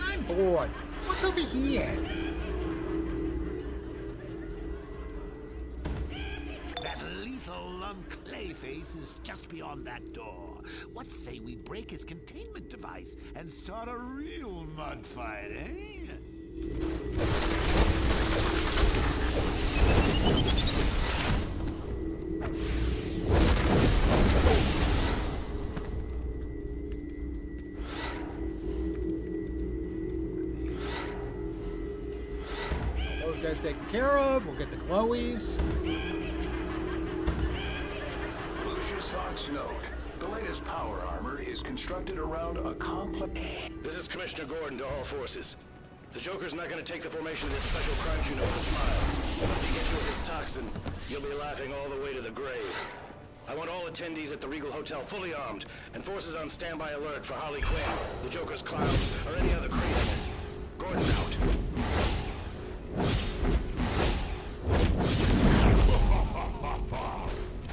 I'm bored. What's over here? That lethal lump Clayface is just beyond that door. What say we break his containment device and start a real mud fight, eh? Those guys taken care of. We'll get the Chloes. Lucius Fox note. The latest power armor is constructed around a complex... This is Commissioner Gordon to all forces. The Joker's not going to take the formation of this special crimes unit with a smile. If he gets you with his toxin, you'll be laughing all the way to the grave. I want all attendees at the Regal Hotel fully armed, and forces on standby alert for Harley Quinn, the Joker's clowns, or any other craziness. Gordon out.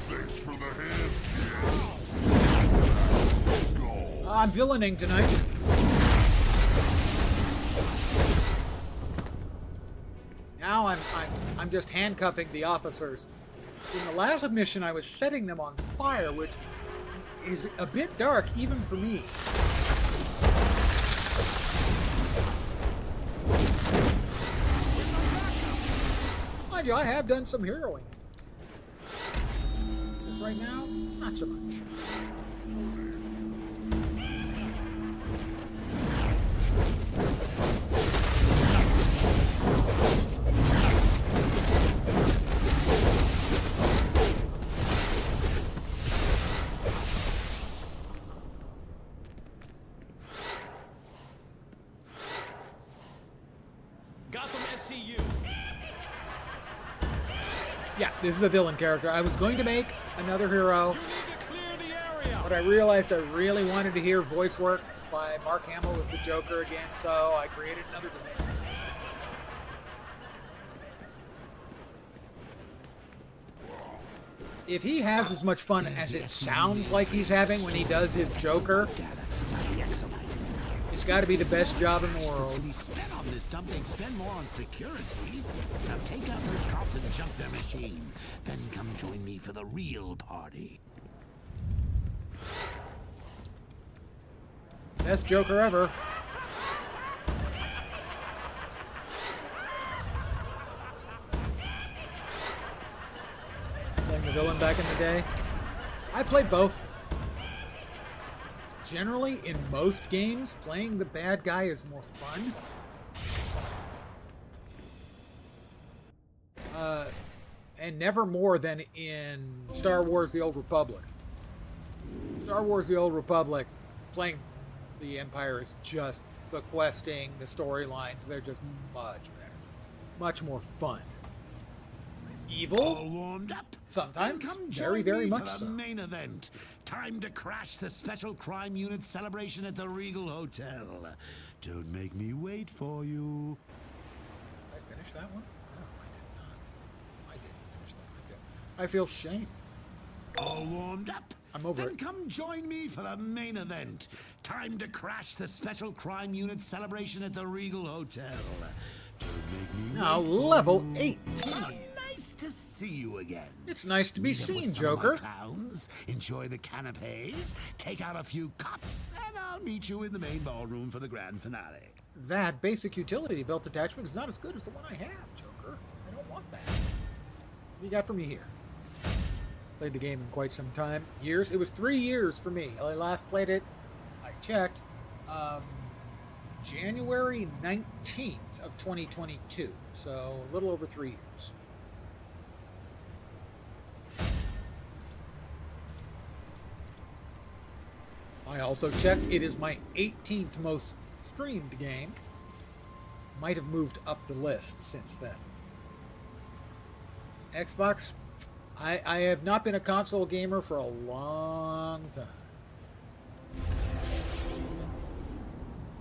Thanks for the hand. I'm villaining tonight. Now I'm just handcuffing the officers. In the last mission, I was setting them on fire, which is a bit dark even for me. Mind you, I have done some heroing. But right now, not so much. Yeah, this is a villain character. I was going to make another hero, but But I realized I really wanted to hear voice work by Mark Hamill as the Joker again, so I created another game. If he has as much fun as it sounds like he's having when he does his Joker, it's got to be the best job in the world. Spend on this dump, they'd spend more on security. Now take out those cops and jump their machine. Then come join me for the real party. Best Joker ever. Playing the villain back in the day. I played both. Generally, in most games, playing the bad guy is more fun. And never more than in Star Wars The Old Republic. Star Wars The Old Republic, playing the Empire is just the questing, the storylines, they're just much better. Much more fun. Evil? All warmed up? Sometimes. Come Very, join very me much for the so. main event. Time to crash the Special Crime Unit celebration at the Regal Hotel. Don't make me wait for you. Did I finish that one? No, I did not. I didn't finish that. I feel shame. All warmed up? I'm over Then it. come join me for the main event. Time to crash the Special Crime Unit celebration at the Regal Hotel. Don't make me Now, wait for level you. 18. Oh, nice to see you again. It's nice to be Meet up seen, with some of my Joker. clowns, enjoy the canapes, take out a few cops, and I'll meet you in the main ballroom for the grand finale. That basic utility belt attachment is not as good as the one I have, Joker. I don't want that. What you got for me here? Played the game in quite some time. Years. It was 3 years for me. I last played it, I checked, January 19th of 2022. So a little over 3 years. I also checked. It is my 18th most streamed game. Might have moved up the list since then. Xbox, I have not been a console gamer for a long time.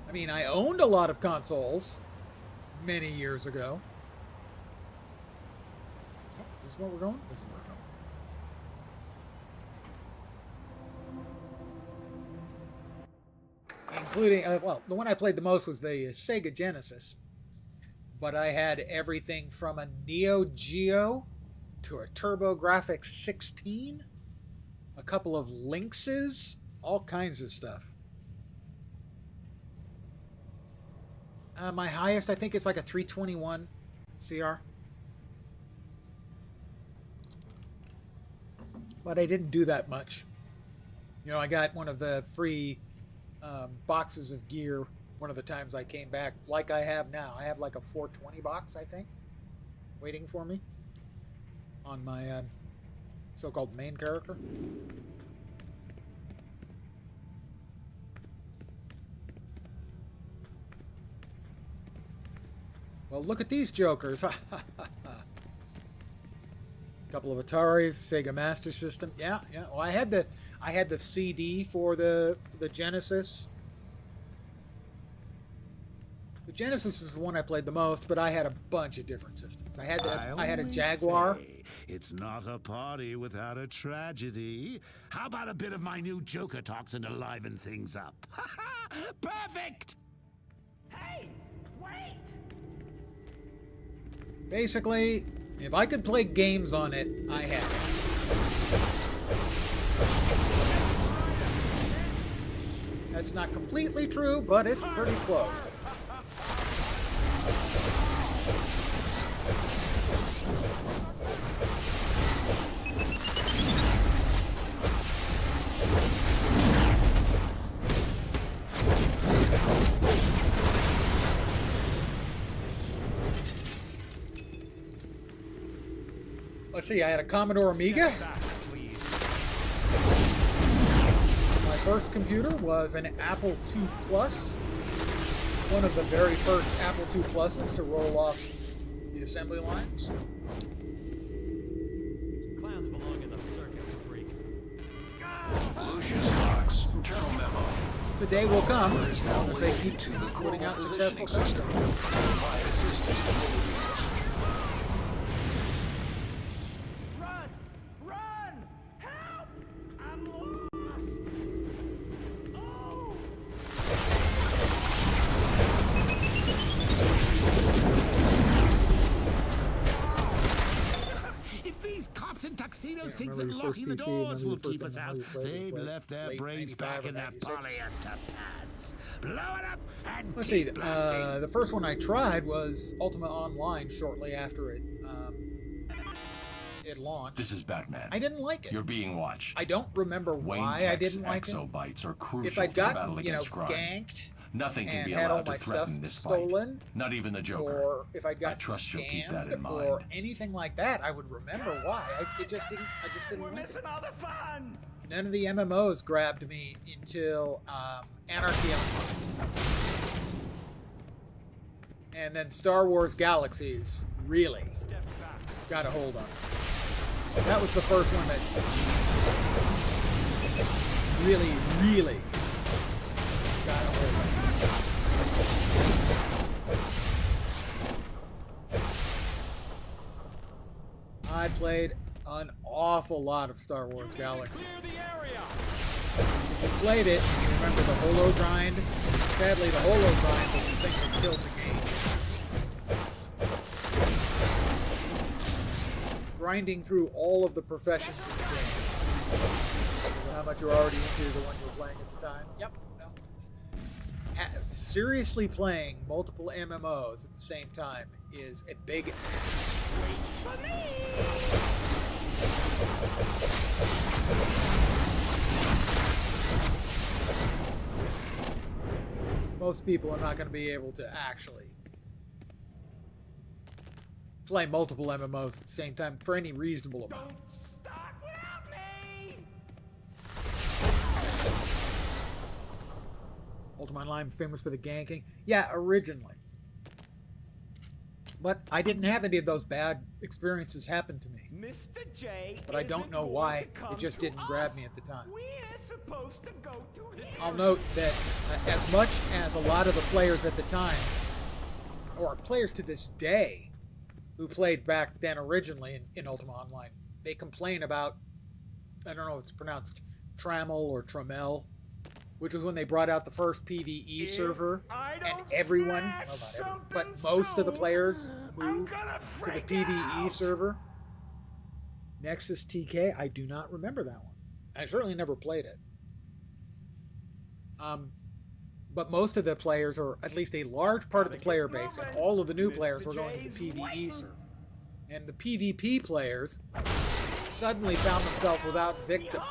I mean, I owned a lot of consoles many years ago. Oh, is this where we're going? This is where we're going. Including, well, the one I played the most was the Sega Genesis. But I had everything from a Neo Geo to a TurboGrafx 16, a couple of Lynxes, all kinds of stuff. My highest, I think it's like a 321 CR. But I didn't do that much. You know, I got one of the free boxes of gear one of the times I came back, like I have now. I have like a 420 box, I think, waiting for me on my so-called main character. Well, look at these jokers. Couple of Ataris, Sega Master System. Yeah. Well, I had the CD for the Genesis. The Genesis is the one I played the most, but I had a bunch of different systems. I had a Jaguar. Say, it's not a party without a tragedy. How about a bit of my new Joker toxin to liven things up? Perfect! Hey, wait! Basically, if I could play games on it, I had it. That's not completely true, but it's pretty close. Let's see, I had a Commodore Amiga. My first computer was an Apple II Plus. One of the very first Apple II Pluses to roll off the assembly lines. Clowns belong in the circus, freak. Lucius Journal memo. The day will come Armor is now if they keep linked to the putting out global successful positioning custom. system. Provide assistance to mobile units. Run! Run! Help! I'm lost! Oh! If these cops in tuxedos think that locking the doors will keep us out, they've left their brains back in their polyester pants. Blow it up and Let's see. keep blasting. The first one I tried was Ultima Online shortly after it launched. This is Batman. I didn't like it. You're being watched. I don't remember why I didn't like it. Exobytes are crucial If I'd to the battle gotten, against crime. ganked Nothing can and be had all allowed my to stuff threaten this stolen, fight. Not even the Joker. or if I'd I gotten trust you'll keep that in scammed mind. or anything like that, I would remember why. I just didn't We're like missing it. all the fun! None of the MMOs grabbed me until Anarchy Online. And then Star Wars Galaxies really got a hold on it. That was the first one that really, really got a hold of it. I played an awful lot of Star Wars Galaxies. If you played it, you remember the holo grind. Sadly, the holo grind was the thing that killed the game. Grinding through all of the professions in the game. How much you're already into the one you were playing at the time? Yep. No. Seriously playing multiple MMOs at the same time is a big ask. Wait for me! Most people are not going to be able to actually play multiple MMOs at the same time for any reasonable amount. Don't start without me! Ultima Online famous for the ganking. Yeah, originally. But I didn't have any of those bad experiences happen to me. Mr. J, But I don't know why it just didn't grab me at the time. We're supposed to go to his I'll note that as much as a lot of the players at the time, or players to this day, who played back then originally in Ultima Online, they complain about, I don't know if it's pronounced Trammel or Trammel, which was when they brought out the first PvE server, and everyone, well, not everyone, but most of the players moved to the PvE server. Nexus TK, I do not remember that one. I certainly never played it. But most of the players, or at least a large part of the player base, and all of the new players were going to the PvE server. And the PvP players suddenly found themselves without victims.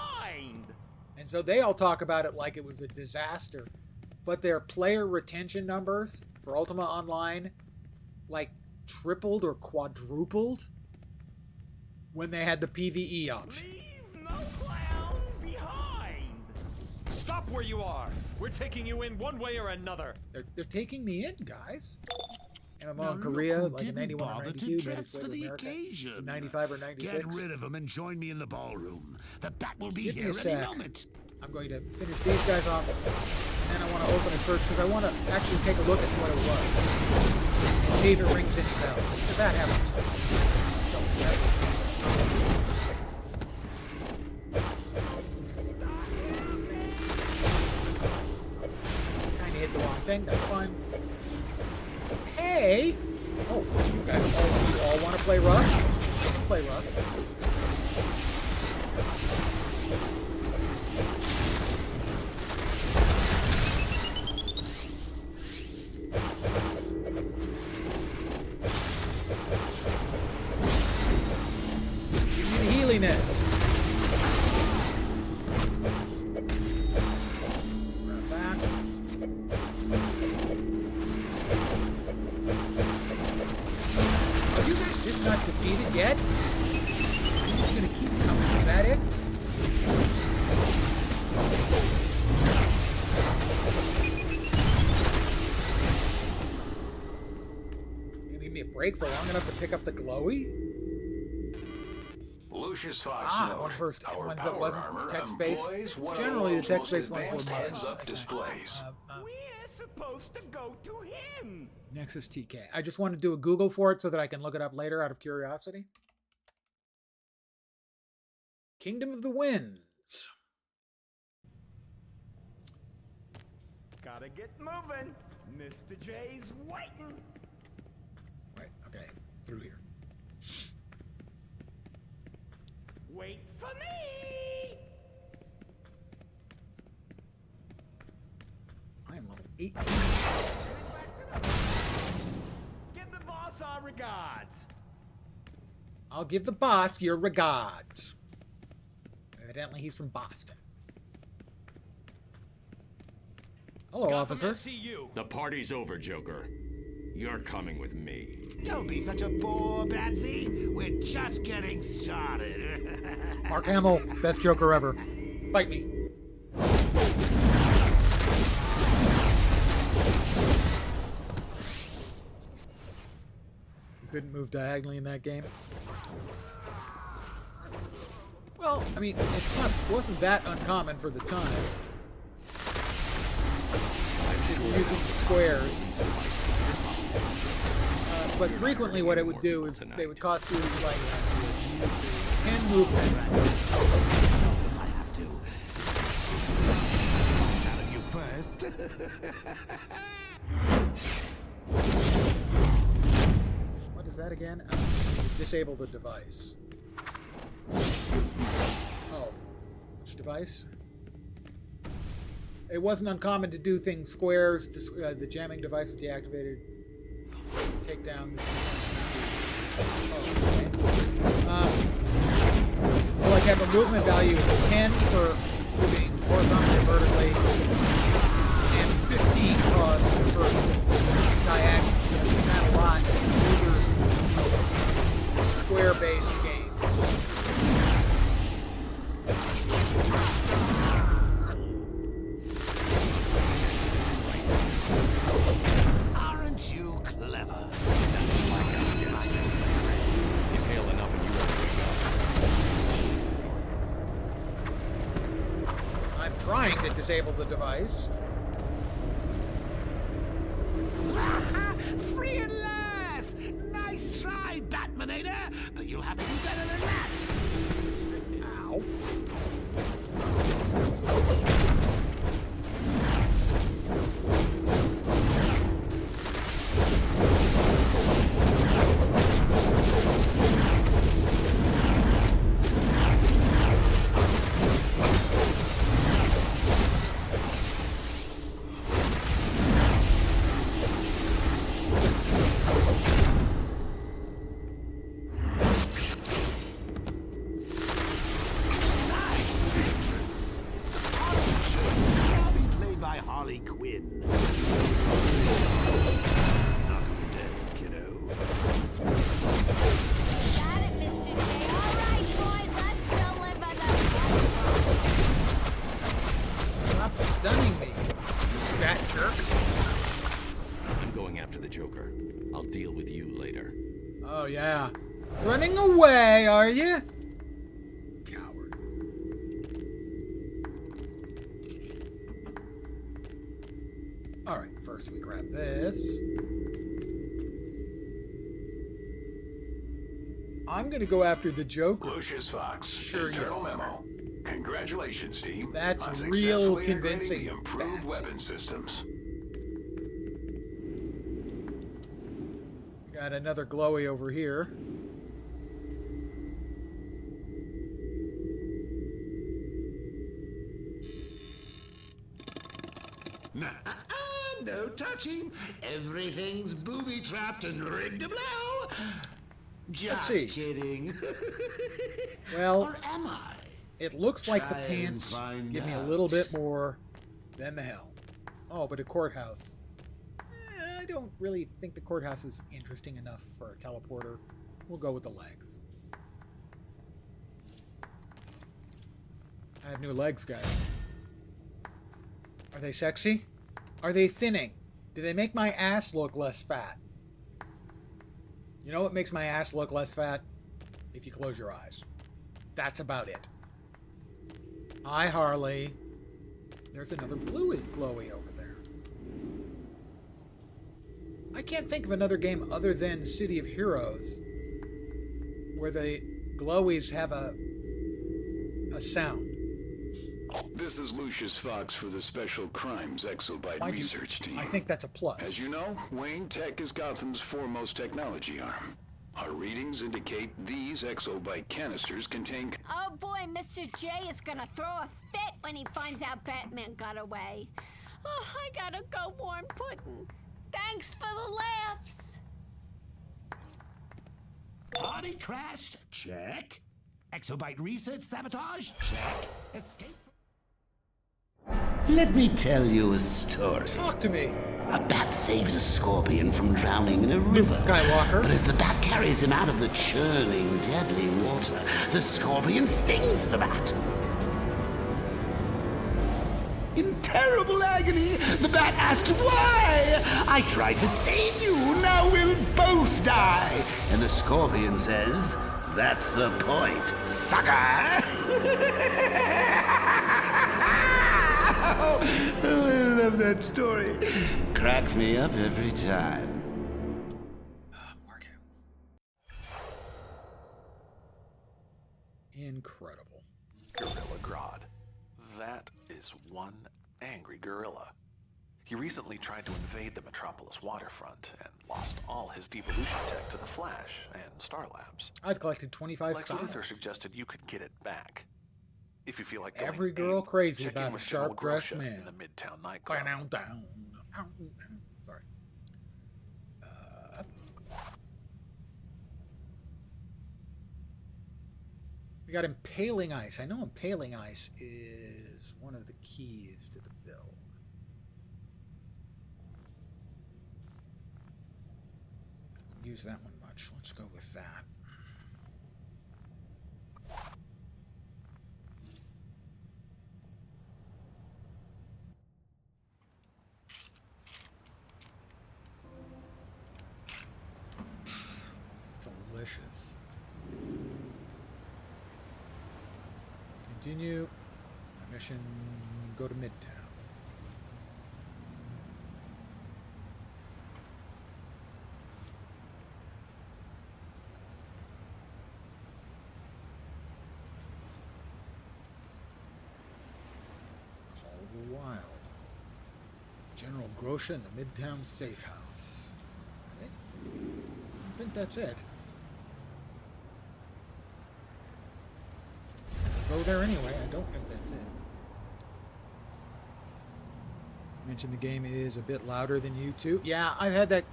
And so they all talk about it like it was a disaster. But their player retention numbers for Ultima Online, like, tripled or quadrupled when they had the PvE option. Leave no clown behind! Stop where you are! We're taking you in one way or another. They're taking me in, guys. MMO in Korea, like in 91 or 92, made its way to America in 95 or 96. Get rid of them and join me in the ballroom. The bat will be Give me here a any sec. moment. I'm going to finish these guys off, and then I want to open a search because I want to actually take a look at what it was. And see if it rings any bells. If that happens. Kind of hit the wrong thing. That's fine. Hey! Oh, you all want to play rough? You can play rough. Give me the healiness. Grab that. Are you guys just not defeated yet? Are you just gonna keep coming? Is that it? You give me a break for long enough to pick up the glowy? Lucius Fox Ah, Note. one first Our ones that power wasn't armor text-based. employs one of the Generally, the world's text-based most ones were advanced mothers. heads-up displays. We're supposed to go to him. Nexus TK. I just want to do a Google for it so that I can look it up later out of curiosity. Kingdom of the Winds. Gotta get moving. Mr. J's waiting. Right, okay. Through here. Wait for me. I am level 18. Give the boss our regards. I'll give the boss your regards. Evidently, he's from Boston. Hello, officer. The party's over, Joker. You're coming with me. Don't be such a bore, Batsy. We're just getting started. Mark Hamill, best Joker ever. Fight me. You couldn't move diagonally in that game? Well, I mean, it wasn't that uncommon for the time. Using squares. But frequently what it would do is they would cost you like 10 movement. I have to. Out of you first. What is that again? Disable the device. Oh, which device? It wasn't uncommon to do things squares. The jamming device is deactivated. Take down. So like have a movement value of 10 for moving horizontally and vertically, and 15 cross for diagonally. It's not a lot in older square-based games. Aren't you clever? Inhale enough and you won't wake up. I'm trying to disable the device. Free at last! Nice try, Batmanator! But you'll have to do better than that! Ow. Oh, yeah. Running away, are you? Coward. Alright, first we grab this. I'm gonna go after the Joker. Lucius Fox. Sure, Internal memo. Congratulations, team. That's on real successfully convincing. integrating the improved weapon systems. Got another glowy over here. No touching. Everything's booby-trapped and rigged to blow. Just see. kidding. Well, or am I? It looks like the Try and pants find give me a out. little bit more than the helm. Oh, but a courthouse. I don't really think the courthouse is interesting enough for a teleporter. We'll go with the legs. I have new legs, guys. Are they sexy? Are they thinning? Do they make my ass look less fat? You know what makes my ass look less fat? If you close your eyes. That's about it. Hi, Harley. There's another bluey glowy over there. I can't think of another game other than City of Heroes where the glowies have a sound. This is Lucius Fox for the Special Crimes Exobyte Research Team. I think that's a plus. As you know, Wayne Tech is Gotham's foremost technology arm. Our readings indicate these exobyte canisters contain... Oh boy, Mr. J is gonna throw a fit when he finds out Batman got away. Oh, I gotta go warm pudding. Thanks for the laughs. Party crash? Check. Exobyte research sabotage? Check. Escape. Let me tell you a story. Talk to me. A bat saves a scorpion from drowning in a river. Skywalker. But as the bat carries him out of the churning, deadly water, the scorpion stings the bat. In terrible agony, the bat asks why. I tried to save you, now we'll both die. And the scorpion says, that's the point, sucker. Oh, I love that story. Cracks me up every time. Incredible. Gorilla Grodd. That is one angry gorilla. He recently tried to invade the Metropolis waterfront and lost all his devolution tech to the Flash and Star Labs. I've collected 25 Lex styles. Luthor suggested you could get it back. If you feel like going Every girl crazy check in about a with General sharp-dressed Grosha man. in the Midtown nightclub. Sorry. We got Impaling Ice. I know Impaling Ice is one of the keys to the build. Don't use that one much. Let's go with that. Delicious. Continue. My mission, go to Midtown. Call the Wild. General Grosha in the Midtown safe house. Right? I think that's it. Go there anyway. I don't think that's it. Mentioned the game is a bit louder than you two. Yeah, I've had that.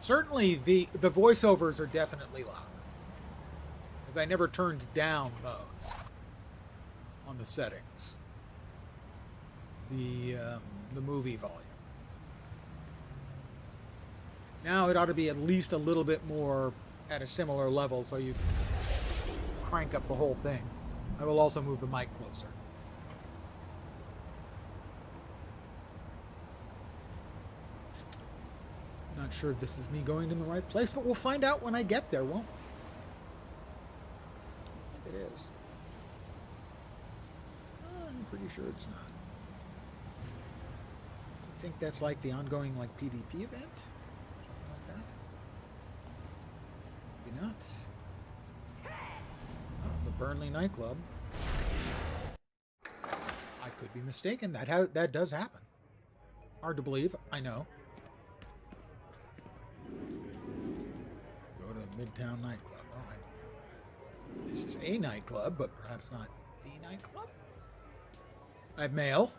Certainly the voiceovers are definitely louder, as I never turned down those on the settings. The movie volume. Now it ought to be at least a little bit more at a similar level, so you crank up the whole thing. I will also move the mic closer. Not sure if this is me going in the right place, but we'll find out when I get there, won't we? I think it is. I'm pretty sure it's not. I think that's like the ongoing PvP event? Something like that? Maybe not. The Burnley nightclub. I could be mistaken. That does happen. Hard to believe, I know. Go to the Midtown nightclub. Well, this is a nightclub, but perhaps not the nightclub. I have mail.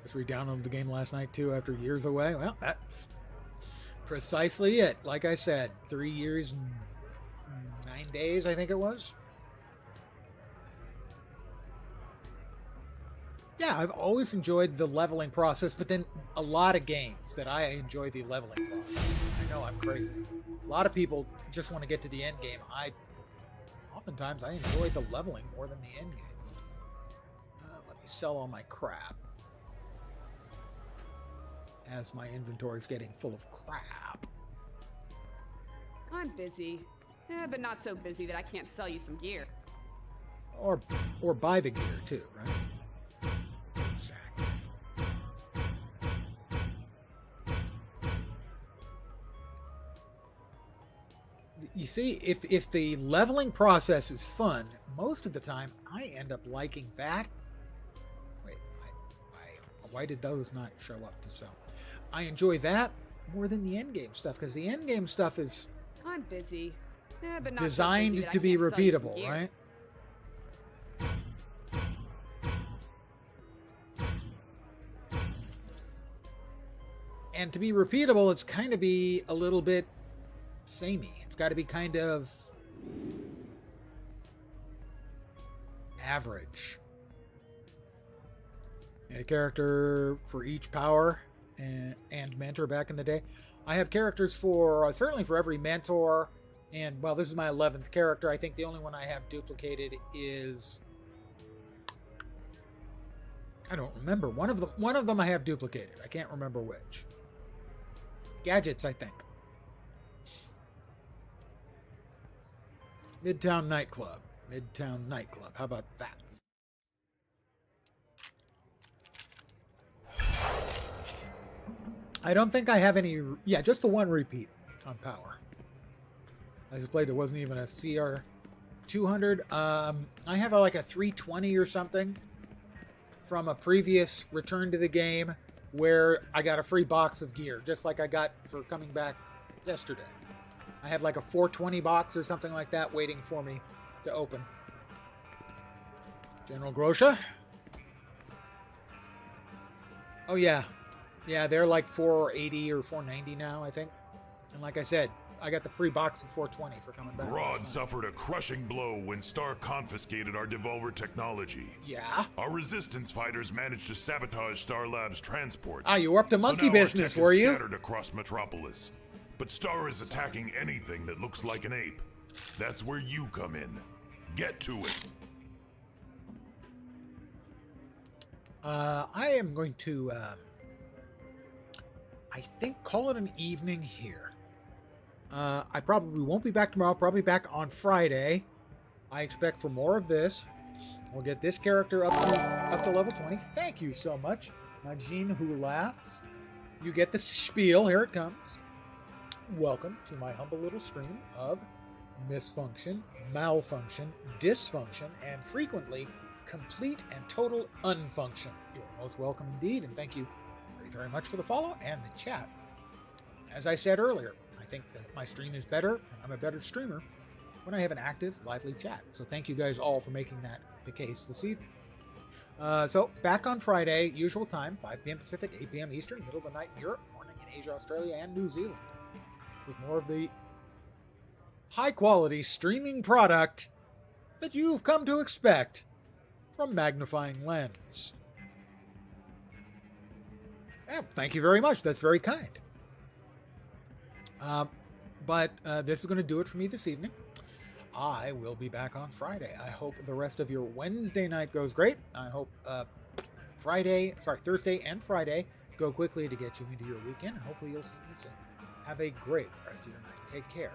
Just re-downloaded the game last night too after years away. Well, that's precisely it. Like I said, 3 years and 9 days, I think it was. Yeah, I've always enjoyed the leveling process, but then a lot of games that I enjoy the leveling process. I know I'm crazy. A lot of people just want to get to the end game. Oftentimes I enjoy the leveling more than the end game. Let me sell all my crap, as my inventory is getting full of crap. I'm busy. But not so busy that I can't sell you some gear. Or buy the gear too, right? You see, if the leveling process is fun, most of the time I end up liking that. Wait, why did those not show up to sell? I enjoy that more than the endgame stuff, because the endgame stuff is I'm busy. But not designed so busy that to I be can't sell you some repeatable, gear. right? And to be repeatable, it's kind of be a little bit samey. It's got to be kind of average. And a character for each power and mentor back in the day. I have characters for, certainly for every mentor. And, well, this is my 11th character. I think the only one I have duplicated is... I don't remember. One of them I have duplicated. I can't remember which. Gadgets, I think. Midtown Nightclub. Midtown Nightclub. How about that? I don't think I have any... Yeah, just the one repeat on power. I just played, there wasn't even a CR 200. I have like a 320 or something from a previous return to the game where I got a free box of gear, just like I got for coming back yesterday. I have like a 420 box or something like that waiting for me to open. General Grosha. Oh yeah. Yeah, they're like 480 or 490 now, I think. And like I said, I got the free box of 420 for coming back. Rod suffered a crushing blow when Star confiscated our Devolver technology. Yeah? Our resistance fighters managed to sabotage Star Labs' transports. Ah, you were up to monkey so now business, our tech were is you? Scattered across Metropolis. But Star is attacking anything that looks like an ape. That's where you come in. Get to it. I am going to, I think, call it an evening here. I probably won't be back tomorrow. Probably back on Friday. I expect for more of this. We'll get this character up to level 20. Thank you so much, Majin Who Laughs. You get the spiel. Here it comes. Welcome to my humble little stream of misfunction, malfunction, dysfunction, and frequently complete and total unfunction. You're most welcome indeed, and thank you very, very much for the follow and the chat. As I said earlier, I think that my stream is better, and I'm a better streamer when I have an active, lively chat. So thank you guys all for making that the case this evening. So back on Friday, usual time, 5 p.m. Pacific, 8 p.m. Eastern, middle of the night in Europe, morning in Asia, Australia, and New Zealand, with more of the high-quality streaming product that you've come to expect from Magnifying Lens. Yeah, thank you very much. That's very kind. But this is going to do it for me this evening. I will be back on Friday. I hope the rest of your Wednesday night goes great. I hope Thursday and Friday go quickly to get you into your weekend, and hopefully you'll see me soon. Have a great rest of your night. Take care.